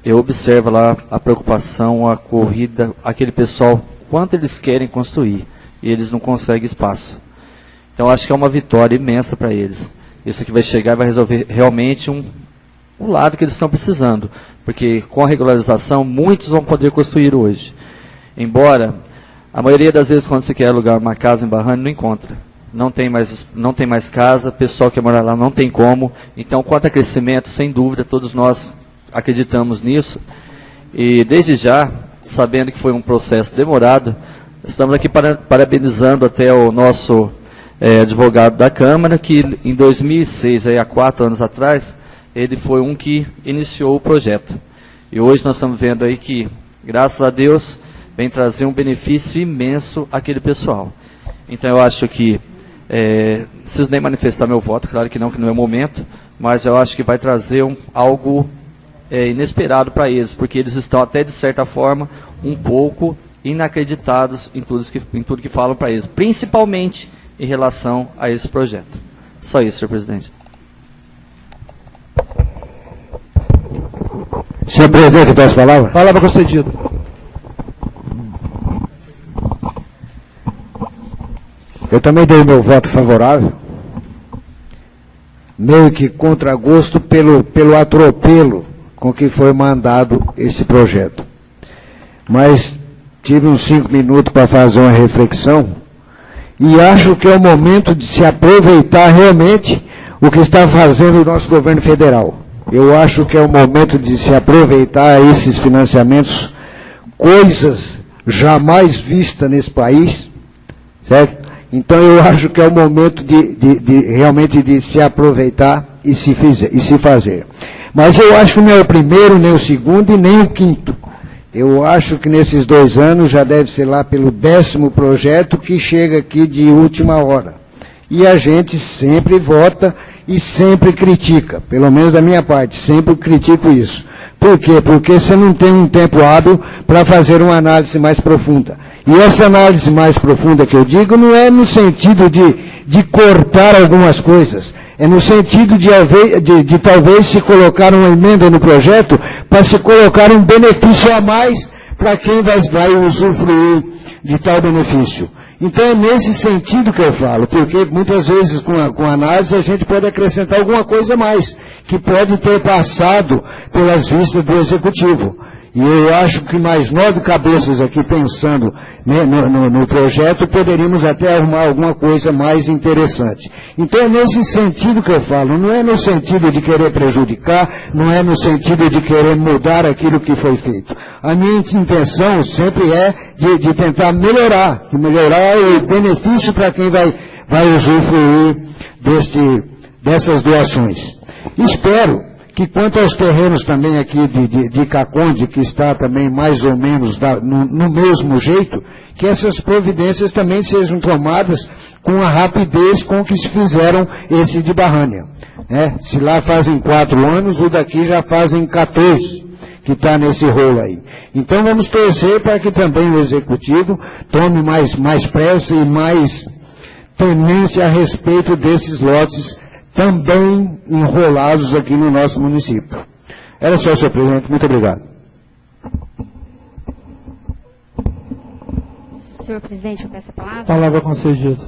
[SPEAKER 6] eu observo lá a preocupação, a corrida, aquele pessoal, quanto eles querem construir, e eles não conseguem espaço. Então, acho que é uma vitória imensa para eles. Isso aqui vai chegar e vai resolver realmente um lado que eles estão precisando, porque com a regularização, muitos vão poder construir hoje. Embora, a maioria das vezes, quando se quer alugar uma casa em Barrânia, não encontra. Não tem mais casa, o pessoal que quer morar lá não tem como. Então, quanto a crescimento, sem dúvida, todos nós acreditamos nisso. E, desde já, sabendo que foi um processo demorado, estamos aqui parabenizando até o nosso advogado da Câmara, que em 2006, aí, há 4 anos atrás, ele foi um que iniciou o projeto. E hoje nós estamos vendo aí que, graças a Deus, vem trazer um benefício imenso àquele pessoal. Então, eu acho que preciso nem manifestar meu voto, claro que não é o momento, mas eu acho que vai trazer algo inesperado para eles, porque eles estão até, de certa forma, um pouco inacreditados em tudo que falam para eles, principalmente em relação a esse projeto. Só isso, senhor presidente.
[SPEAKER 3] Senhor presidente, peço a palavra.
[SPEAKER 1] Palavra concedida.
[SPEAKER 7] Eu também dei meu voto favorável, meio que contra gosto pelo atropelo com que foi mandado esse projeto. mas tive uns 5 minutos para fazer uma reflexão e acho que é o momento de se aproveitar realmente o que está fazendo o nosso governo federal. Eu acho que é o momento de se aproveitar esses financiamentos, coisas jamais vistas nesse país, certo? Então eu acho que é o momento realmente de se aproveitar e se fazer. Mas eu acho que não é o primeiro, nem o segundo e nem o quinto. Eu acho que nesses 2 anos já deve ser lá pelo 10º projeto que chega aqui de última hora. E a gente sempre vota e sempre critica, pelo menos da minha parte, sempre critico isso. Por quê? Porque você não tem um tempo hábil para fazer uma análise mais profunda. E essa análise mais profunda que eu digo não é no sentido de cortar algumas coisas, é no sentido de talvez se colocar uma emenda no projeto para se colocar um benefício a mais para quem vai usufruir de tal benefício. Então é nesse sentido que eu falo, porque muitas vezes com a análise a gente pode acrescentar alguma coisa a mais, que pode ter passado pelas vistas do Executivo. E eu acho que mais 9 cabeças aqui pensando, né, no projeto, poderíamos até arrumar alguma coisa mais interessante. Então é nesse sentido que eu falo, não é no sentido de querer prejudicar, não é no sentido de querer mudar aquilo que foi feito. A minha intenção sempre é de tentar melhorar o benefício para quem vai usufruir dessas doações. Espero que quanto aos terrenos também aqui de Caconde, que está também mais ou menos no mesmo jeito, que essas providências também sejam tomadas com a rapidez com que se fizeram esse de Barrânia. Né? Se lá fazem 4 anos, o daqui já fazem 14, que está nesse rolo aí. Então vamos torcer para que também o Executivo tome mais pressa e mais tenência a respeito desses lotes também enrolados aqui no nosso município. Era só, senhor presidente. Muito obrigado.
[SPEAKER 4] Senhor presidente, eu peço a palavra.
[SPEAKER 1] Palavra concedida.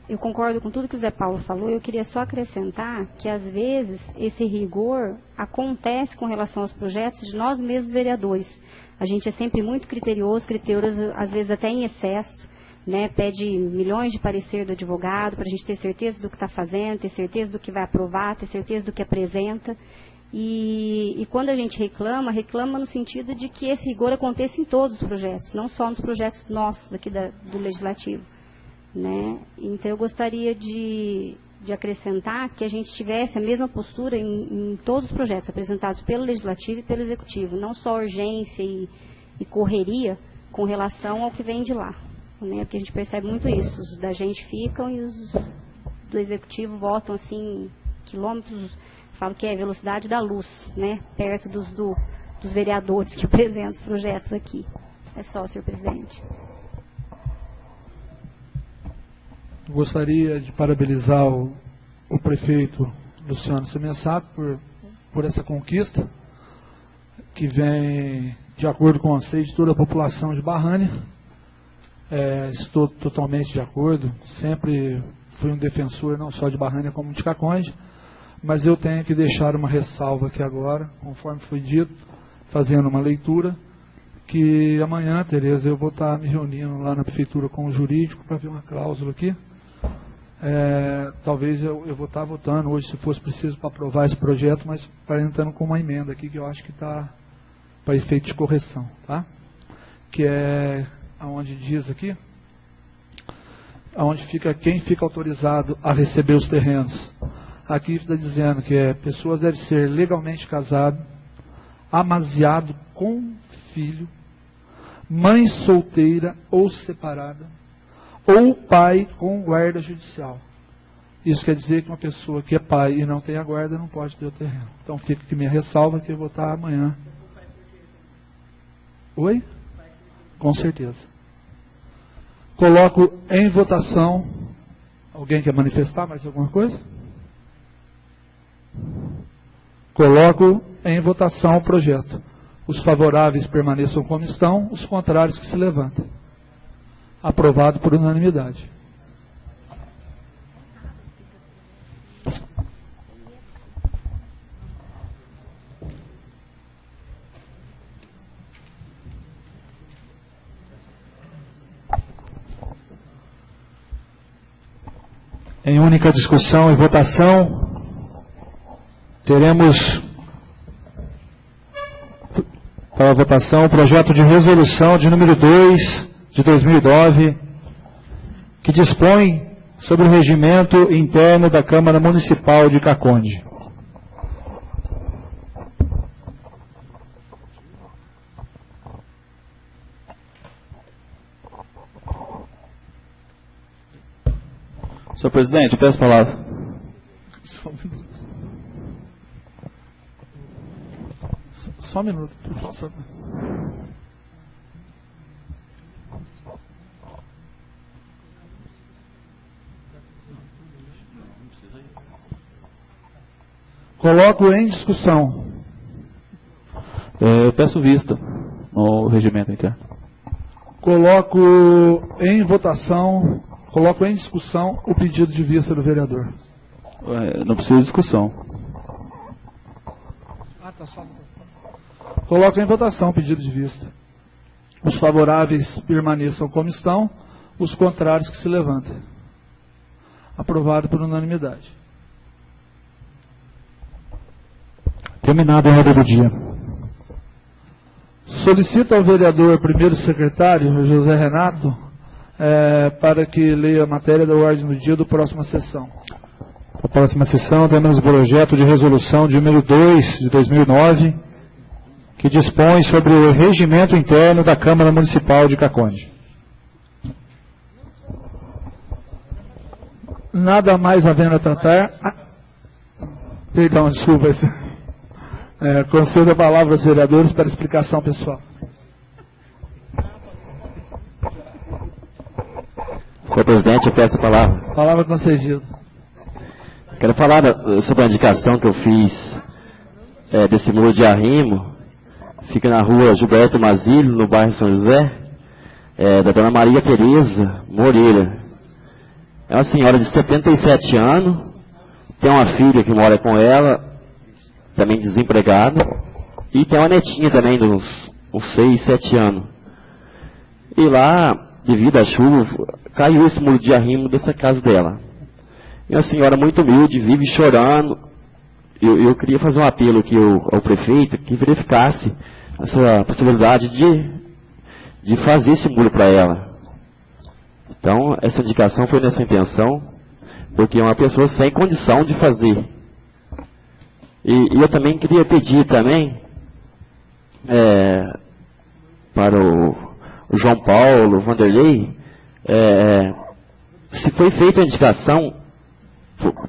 [SPEAKER 4] Eu concordo com tudo que o Zé Paulo falou. Eu queria só acrescentar que, às vezes, esse rigor acontece com relação aos projetos de nós mesmos vereadores. A gente é sempre muito criterioso, às vezes até em excesso. Né, pede milhões de parecer do advogado para a gente ter certeza do que está fazendo, ter certeza do que vai aprovar, ter certeza do que apresenta. E quando a gente reclama no sentido de que esse rigor aconteça em todos os projetos, não só nos projetos nossos aqui do Legislativo. Né? Então eu gostaria de acrescentar que a gente tivesse a mesma postura em todos os projetos apresentados pelo Legislativo e pelo Executivo, não só urgência e correria com relação ao que vem de lá. Né, porque a gente percebe muito isso, os da gente ficam e os do Executivo voltam assim, quilômetros, falo que é a velocidade da luz, né, perto dos vereadores que apresentam os projetos aqui. É só, senhor presidente.
[SPEAKER 1] Gostaria de parabenizar o prefeito Luciano Semensato por essa conquista, que vem de acordo com o anseio de toda a população de Barrânia. Estou totalmente de acordo, sempre fui um defensor não só de Barrânia como de Caconde, mas eu tenho que deixar uma ressalva aqui agora, conforme foi dito, fazendo uma leitura, que amanhã, Tereza, eu vou estar me reunindo lá na prefeitura com o jurídico para ver uma cláusula aqui. Talvez eu vou estar votando hoje, se fosse preciso, para aprovar esse projeto, mas entrando com uma emenda aqui que eu acho que está para efeito de correção, tá? Que é aonde diz aqui, aonde fica quem fica autorizado a receber os terrenos. Aqui está dizendo que pessoas devem ser legalmente casadas, amaziado com filho, mãe solteira ou separada, ou pai com guarda judicial. Isso quer dizer que uma pessoa que é pai e não tem a guarda não pode ter o terreno. Então fica aqui minha ressalva que eu vou estar amanhã. Oi? Com certeza. Coloco em votação. Alguém quer manifestar mais alguma coisa? Coloco em votação o projeto. Os favoráveis permaneçam como estão, os contrários que se levantem. Aprovado por unanimidade.
[SPEAKER 3] Em única discussão e votação, teremos para a votação o projeto de resolução de número 2 de 2009, que dispõe sobre o regimento interno da Câmara Municipal de Caconde.
[SPEAKER 5] Senhor presidente, eu peço a palavra.
[SPEAKER 1] Só um minuto, por favor. Coloco em discussão.
[SPEAKER 5] Eu peço vista no regimento interno.
[SPEAKER 1] Coloco em votação, coloco em discussão o pedido de vista do vereador.
[SPEAKER 5] Não precisa de discussão.
[SPEAKER 1] Tá só. Coloco em votação o pedido de vista. Os favoráveis permaneçam como estão, os contrários que se levantem. Aprovado por unanimidade.
[SPEAKER 3] Terminado a ordem do dia.
[SPEAKER 1] Solicito ao vereador primeiro secretário, José Renato, para que leia a matéria da ordem do dia da próxima sessão.
[SPEAKER 3] Para a próxima sessão temos o projeto de resolução de número 2 de 2009, que dispõe sobre o regimento interno da Câmara Municipal de Caconde.
[SPEAKER 1] Nada mais havendo a tratar. Perdão, desculpa. Concedo a palavra aos vereadores para explicação pessoal.
[SPEAKER 8] Senhor presidente, eu peço a palavra.
[SPEAKER 1] Palavra concedida.
[SPEAKER 8] Quero falar sobre a indicação que eu fiz desse muro de arrimo. Fica na rua Gilberto Mazilho, no bairro São José, da dona Maria Tereza Moreira. É uma senhora de 77 anos, tem uma filha que mora com ela, também desempregada, e tem uma netinha também de uns 6, 7 anos. E lá, devido à chuva, caiu esse muro de arrimo dessa casa dela. É uma senhora muito humilde, vive chorando. Eu queria fazer um apelo aqui ao prefeito que verificasse essa possibilidade de fazer esse muro para ela. Então, essa indicação foi nessa intenção, porque é uma pessoa sem condição de fazer. E eu também queria pedir também para o João Paulo, o Vanderlei, se foi feita a indicação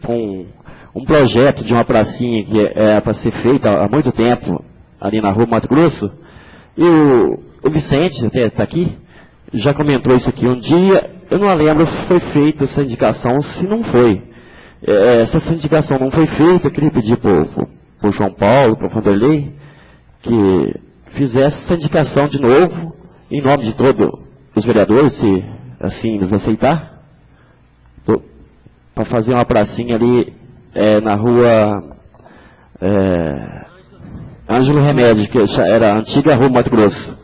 [SPEAKER 8] com um projeto de uma pracinha que é para ser feita há muito tempo, ali na rua Mato Grosso, e o Vicente, até está aqui, já comentou isso aqui um dia. Eu não lembro se foi feita essa indicação ou se não foi. Se essa indicação não foi feita, eu queria pedir para o João Paulo, para o Vanderlei, que fizesse essa indicação de novo, em nome de todos os vereadores, se assim eles aceitar, para fazer uma pracinha ali na rua Ângelo Remédio, que era a antiga rua Mato Grosso.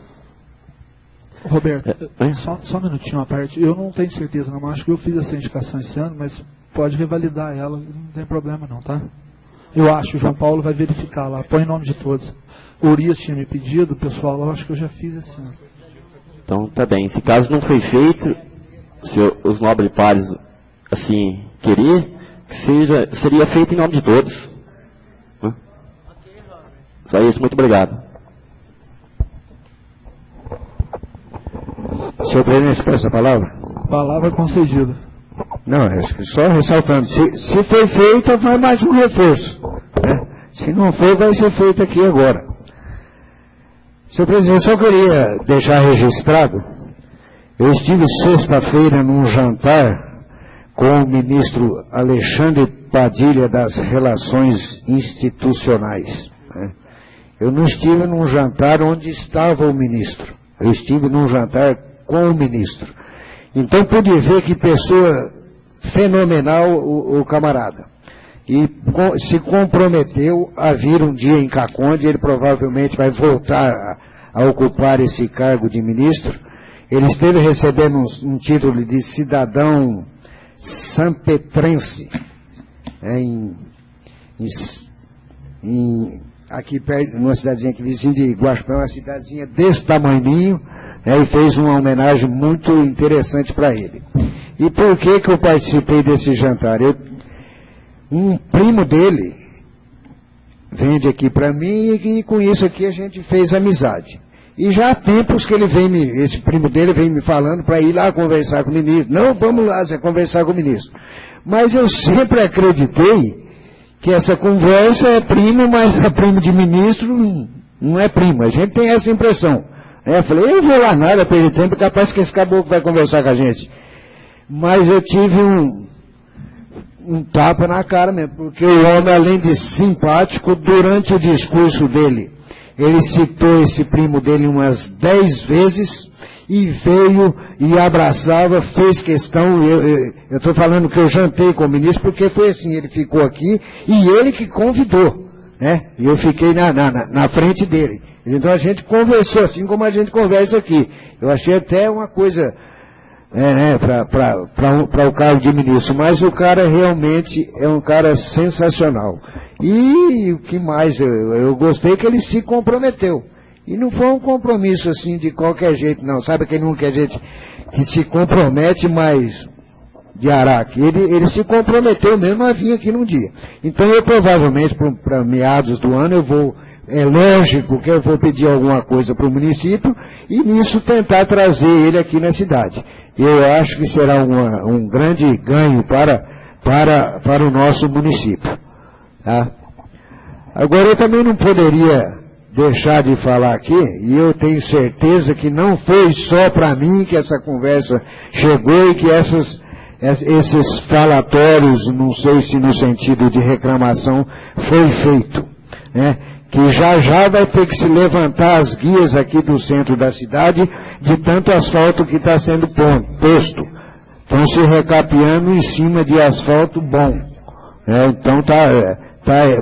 [SPEAKER 1] Roberto, só um minutinho à parte. Eu não tenho certeza, não. Acho que eu fiz essa indicação esse ano, mas pode revalidar ela, não tem problema não, tá? Eu acho, o João Paulo vai verificar lá, põe em nome de todos. O Urias tinha me pedido, pessoal, eu acho que eu já fiz esse ano.
[SPEAKER 8] Então, tá bem. Se caso não foi feito, se os nobres pares, assim, querer, que seria feito em nome de todos. Só isso, muito obrigado.
[SPEAKER 7] Senhor presidente, peço a palavra.
[SPEAKER 1] Palavra concedida.
[SPEAKER 7] Não, acho que só ressaltando, se foi feito, vai mais um reforço. Né? Se não for, vai ser feito aqui agora. Senhor presidente, só queria deixar registrado, eu estive sexta-feira num jantar com o ministro Alexandre Padilha das Relações Institucionais. Né? Eu não estive num jantar onde estava o ministro, eu estive num jantar com o ministro. Então pude ver que pessoa fenomenal o camarada. E se comprometeu a vir um dia em Caconde, ele provavelmente vai voltar a ocupar esse cargo de ministro. Ele esteve recebendo um título de cidadão Sampetrense, aqui perto, numa cidadezinha aqui vizinha de Guaxupé, uma cidadezinha desse tamanhinho, e fez uma homenagem muito interessante para ele. E por que eu participei desse jantar? Um primo dele vende aqui para mim e com isso aqui a gente fez amizade. E já há tempos que esse primo dele vem me falando para ir lá conversar com o ministro. Não, vamos lá, Zé, conversar com o ministro. Mas eu sempre acreditei que essa conversa é primo, mas a primo de ministro não é primo. A gente tem essa impressão. Eu falei, eu vou lá nada, perder tempo, capaz que esse caboclo vai conversar com a gente. Mas eu tive um tapa na cara mesmo, porque o homem, além de simpático, durante o discurso dele, ele citou esse primo dele umas 10 vezes e veio e abraçava, fez questão. Eu estou falando que eu jantei com o ministro porque foi assim, ele ficou aqui e ele que convidou, né? E eu fiquei na frente dele. Então a gente conversou assim como a gente conversa aqui. Eu achei até uma coisa para o cargo de ministro, mas o cara realmente é um cara sensacional. E o que mais, eu gostei que ele se comprometeu. E não foi um compromisso assim de qualquer jeito, não. Sabe aquele nunca gente que se compromete, mas de araque. Ele se comprometeu mesmo a vir aqui num dia. Então eu provavelmente, para meados do ano, eu vou, é lógico que eu vou pedir alguma coisa para o município e nisso tentar trazer ele aqui na cidade. Eu acho que será um grande ganho para o nosso município. Tá? Agora, eu também não poderia deixar de falar aqui, e eu tenho certeza que não foi só para mim que essa conversa chegou e que esses falatórios, não sei se no sentido de reclamação, foi feito, né? Que já vai ter que se levantar as guias aqui do centro da cidade de tanto asfalto que está sendo posto. Estão se recapeando em cima de asfalto bom. Então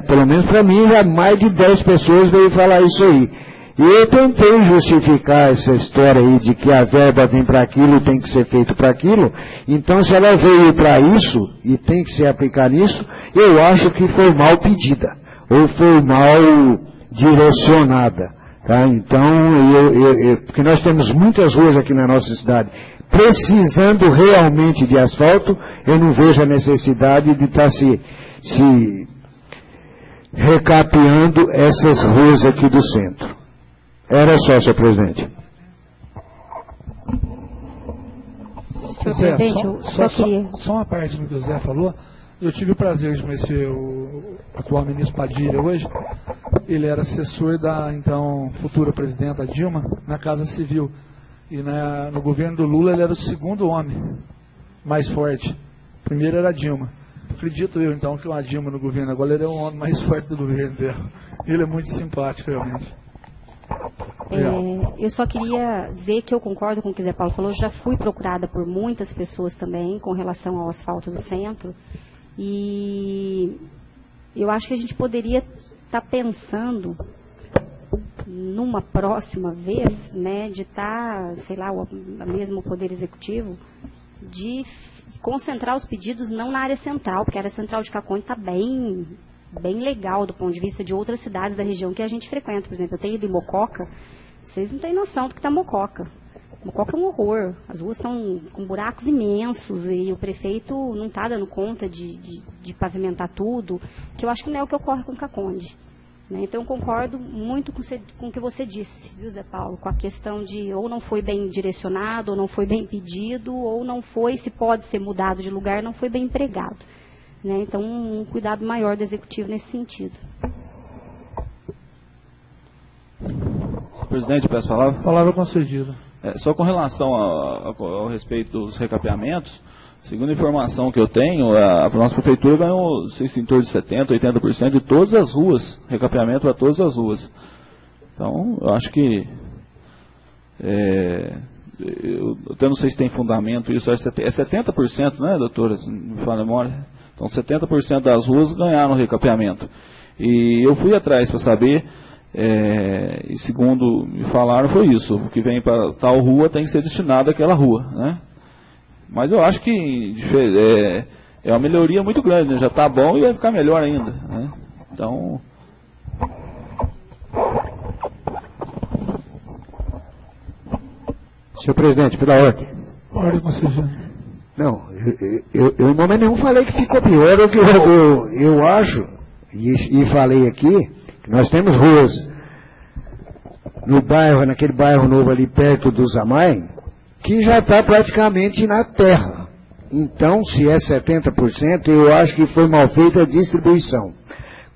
[SPEAKER 7] pelo menos para mim, já mais de 10 pessoas veio falar isso aí. E eu tentei justificar essa história aí de que a verba vem para aquilo e tem que ser feito para aquilo. Então, se ela veio para isso e tem que se aplicar nisso, eu acho que foi mal pedida. Ou foi mal direcionada. Tá? Então, porque nós temos muitas ruas aqui na nossa cidade precisando realmente de asfalto, eu não vejo a necessidade de estar se recapeando essas ruas aqui do centro. Era só, senhor presidente.
[SPEAKER 1] Zé, só uma parte do que o Zé falou. Eu tive o prazer de conhecer o atual ministro Padilha hoje. Ele era assessor da, então, futura presidenta Dilma, na Casa Civil. E no governo do Lula ele era o segundo homem mais forte. O primeiro era a Dilma. Acredito eu, então, que a Dilma no governo agora ele é o homem mais forte do governo dela. Ele é muito simpático, realmente.
[SPEAKER 4] Eu só queria dizer que eu concordo com o que o Zé Paulo falou. Já fui procurada por muitas pessoas também com relação ao asfalto do centro. E eu acho que a gente poderia estar pensando numa próxima vez, né, de estar, sei lá, mesmo o Poder Executivo, de concentrar os pedidos não na área central, porque a área central de Caconde está bem legal do ponto de vista de outras cidades da região que a gente frequenta. Por exemplo, eu tenho ido em Mococa, vocês não têm noção do que está Mococa. Mococa é um horror, as ruas estão com buracos imensos e o prefeito não está dando conta de pavimentar tudo, que eu acho que não é o que ocorre com Caconde. Né? Então, eu concordo muito com o que você disse, viu, Zé Paulo, com a questão de ou não foi bem direcionado, ou não foi bem pedido, ou não foi, se pode ser mudado de lugar, não foi bem empregado. Né? Então, um cuidado maior do Executivo nesse sentido.
[SPEAKER 5] Presidente, peço a palavra.
[SPEAKER 1] Palavra concedida.
[SPEAKER 5] Só com relação ao respeito dos recapeamentos, segundo a informação que eu tenho, a nossa prefeitura ganhou em torno de 70%, 80% de todas as ruas, recapeamento para todas as ruas. Então, eu acho que, eu até não sei se tem fundamento isso, é 70%, né, doutora, se não me fala a memória? Então, 70% das ruas ganharam recapeamento. E eu fui atrás para saber, e segundo me falaram foi isso, o que vem para tal rua tem que ser destinado àquela rua, né? Mas eu acho que é uma melhoria muito grande, né? Já está bom e vai ficar melhor ainda, né? Então...
[SPEAKER 7] Senhor presidente, pela ordem.
[SPEAKER 1] Ordem concedida.
[SPEAKER 7] Não, eu em momento nenhum falei que ficou pior. Eu acho, e falei aqui, que nós temos ruas no bairro, naquele bairro novo ali perto do Zamay, que já está praticamente na terra. Então, se é 70%, eu acho que foi mal feita a distribuição.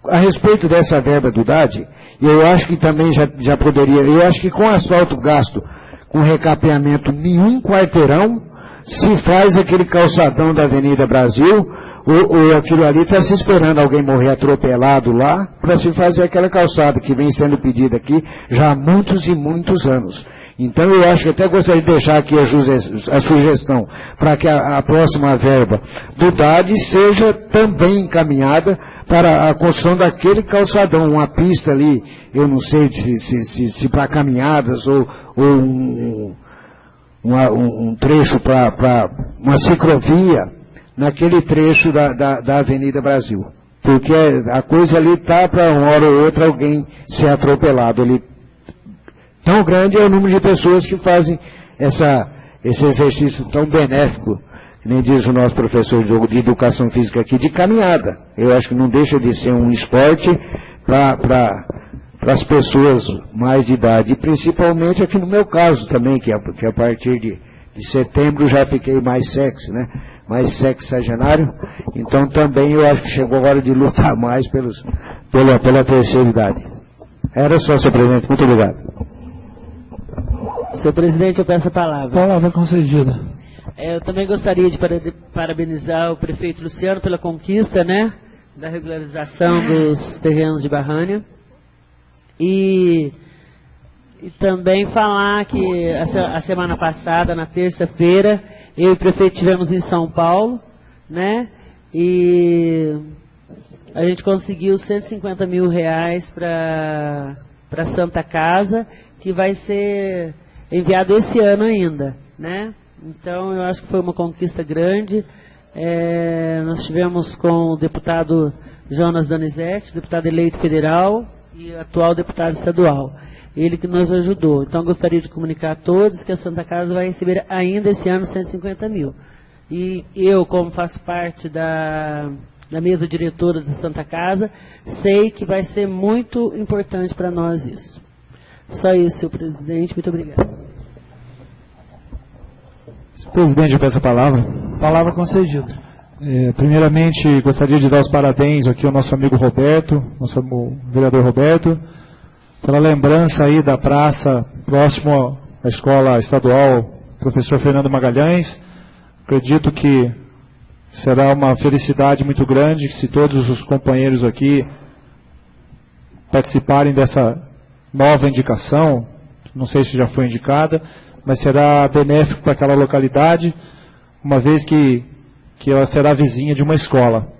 [SPEAKER 7] A respeito dessa verba do DAD, eu acho que também já poderia, eu acho que com asfalto gasto, com recapeamento em um quarteirão, se faz aquele calçadão da Avenida Brasil, ou aquilo ali está se esperando alguém morrer atropelado lá, para se fazer aquela calçada que vem sendo pedida aqui já há muitos e muitos anos. Então eu acho que até gostaria de deixar aqui a sugestão para que a próxima verba do DAD seja também encaminhada para a construção daquele calçadão, uma pista ali, eu não sei se para caminhadas ou um trecho para uma ciclovia, naquele trecho da Avenida Brasil. Porque a coisa ali está para uma hora ou outra alguém ser atropelado ali. Tão grande é o número de pessoas que fazem esse exercício tão benéfico, que nem diz o nosso professor de educação física aqui, de caminhada. Eu acho que não deixa de ser um esporte para as pessoas mais de idade, e principalmente aqui no meu caso também, que a partir de setembro já fiquei mais sexy, né? Mais sexagenário. Então também eu acho que chegou a hora de lutar mais pela terceira idade. Era só, senhor presidente. Muito obrigado.
[SPEAKER 2] Senhor presidente, eu peço a palavra.
[SPEAKER 1] Palavra concedida.
[SPEAKER 2] Eu também gostaria de parabenizar o prefeito Luciano pela conquista, né, da regularização dos terrenos de Barrânia. E também falar que a semana passada, na terça-feira, eu e o prefeito estivemos em São Paulo, né, e a gente conseguiu R$150 mil para a Santa Casa, que vai ser enviado esse ano ainda, né? Então, eu acho que foi uma conquista grande. Nós tivemos com o deputado Jonas Donizete, deputado eleito federal e atual deputado estadual. Ele que nos ajudou. Então, gostaria de comunicar a todos que a Santa Casa vai receber ainda esse ano 150 mil. E eu, como faço parte da mesa diretora da Santa Casa, sei que vai ser muito importante para nós isso. Só isso, senhor presidente. Muito obrigado.
[SPEAKER 3] Senhor presidente, eu peço a palavra.
[SPEAKER 1] Palavra concedida.
[SPEAKER 3] Primeiramente, gostaria de dar os parabéns aqui ao nosso amigo Roberto, nosso vereador Roberto, pela lembrança aí da praça próximo à Escola Estadual Professor Fernando Magalhães. Acredito que será uma felicidade muito grande se todos os companheiros aqui participarem dessa nova indicação. Não sei se já foi indicada, mas será benéfico para aquela localidade, uma vez que ela será vizinha de uma escola.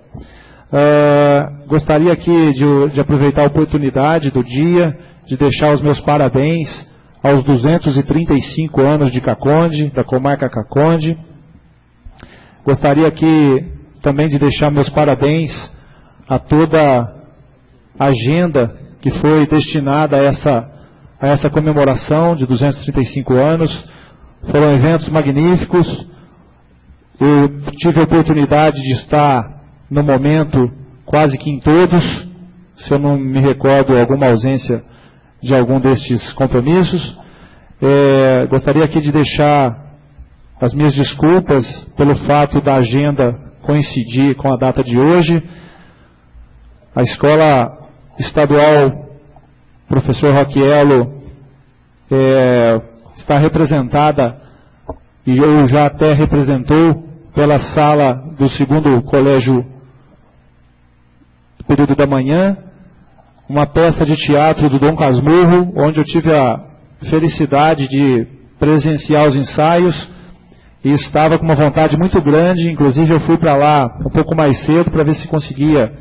[SPEAKER 3] Gostaria aqui de aproveitar a oportunidade do dia, de deixar os meus parabéns aos 235 anos de Caconde, da comarca Caconde. Gostaria aqui também de deixar meus parabéns a toda a agenda que foi destinada a essa comemoração de 235 anos. Foram eventos magníficos. Eu tive a oportunidade de estar no momento quase que em todos, se eu não me recordo alguma ausência de algum destes compromissos. Gostaria aqui de deixar as minhas desculpas pelo fato da agenda coincidir com a data de hoje. A Escola Estadual Professor Roquielo está representada, e eu já até representou, pela sala do 2º colégio do período da manhã, uma peça de teatro do Dom Casmurro, onde eu tive a felicidade de presenciar os ensaios, e estava com uma vontade muito grande. Inclusive eu fui para lá um pouco mais cedo para ver se conseguia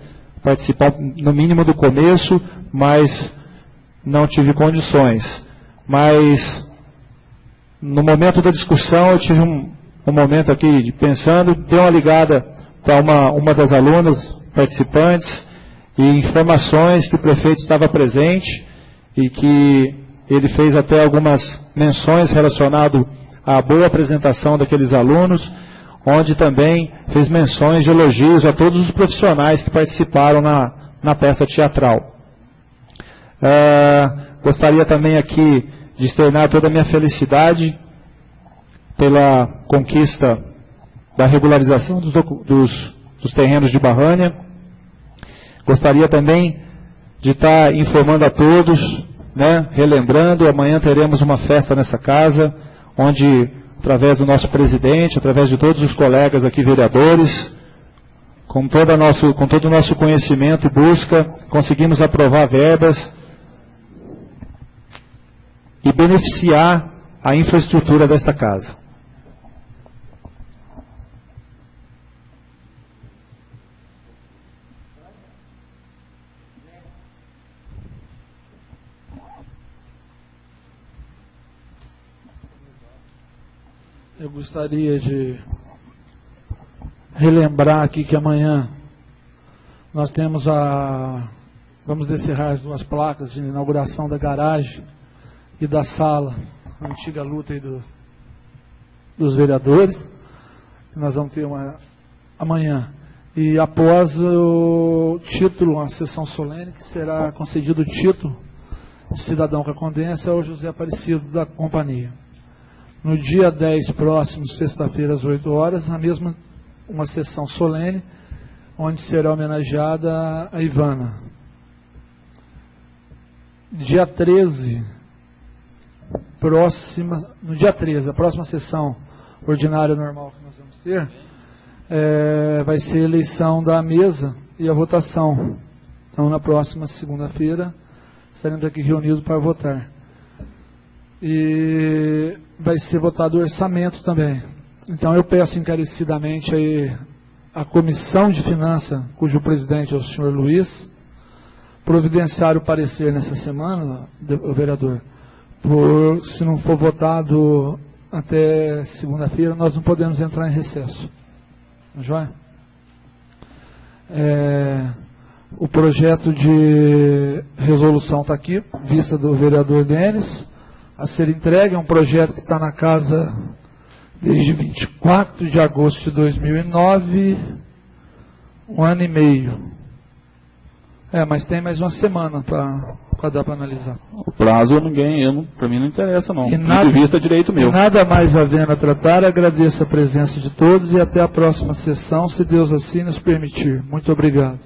[SPEAKER 3] participar no mínimo do começo, mas não tive condições. Mas no momento da discussão eu tive um momento aqui pensando, deu uma ligada para uma das alunas participantes e informações que o prefeito estava presente e que ele fez até algumas menções relacionadas à boa apresentação daqueles alunos, onde também fez menções de elogios a todos os profissionais que participaram na peça teatral. Gostaria também aqui de externar toda a minha felicidade pela conquista da regularização dos terrenos de Barrânia. Gostaria também de estar informando a todos, né, relembrando, amanhã teremos uma festa nessa casa, onde, através do nosso presidente, através de todos os colegas aqui vereadores, com todo o nosso conhecimento e busca, conseguimos aprovar verbas e beneficiar a infraestrutura desta casa.
[SPEAKER 1] Eu gostaria de relembrar aqui que amanhã nós temos vamos descerrar as 2 placas de inauguração da garagem e da sala, a antiga luta aí dos vereadores, que nós vamos ter amanhã. E após o título, a sessão solene, que será concedido o título de cidadão cacondense ao José Aparecido da companhia. No dia 10 próximo, sexta-feira, às 8 horas, uma sessão solene, onde será homenageada a Ivana. Dia 13, no dia 13, a próxima sessão ordinária normal que nós vamos ter, vai ser a eleição da mesa e a votação. Então, na próxima segunda-feira, estaremos aqui reunidos para votar. E vai ser votado o orçamento também. Então eu peço encarecidamente aí a Comissão de Finanças, cujo presidente é o senhor Luiz, providenciar o parecer nessa semana, o vereador, se não for votado até segunda-feira, nós não podemos entrar em recesso. Joia? O projeto de resolução está aqui, vista do vereador Denis, a ser entregue. É um projeto que está na casa desde 24 de agosto de 2009, 1 ano e meio. Mas tem mais uma semana para dar para analisar.
[SPEAKER 5] O prazo para mim não interessa não,
[SPEAKER 1] do
[SPEAKER 5] ponto de vista direito meu.
[SPEAKER 1] Nada mais havendo a tratar, agradeço a presença de todos e até a próxima sessão, se Deus assim nos permitir. Muito obrigado.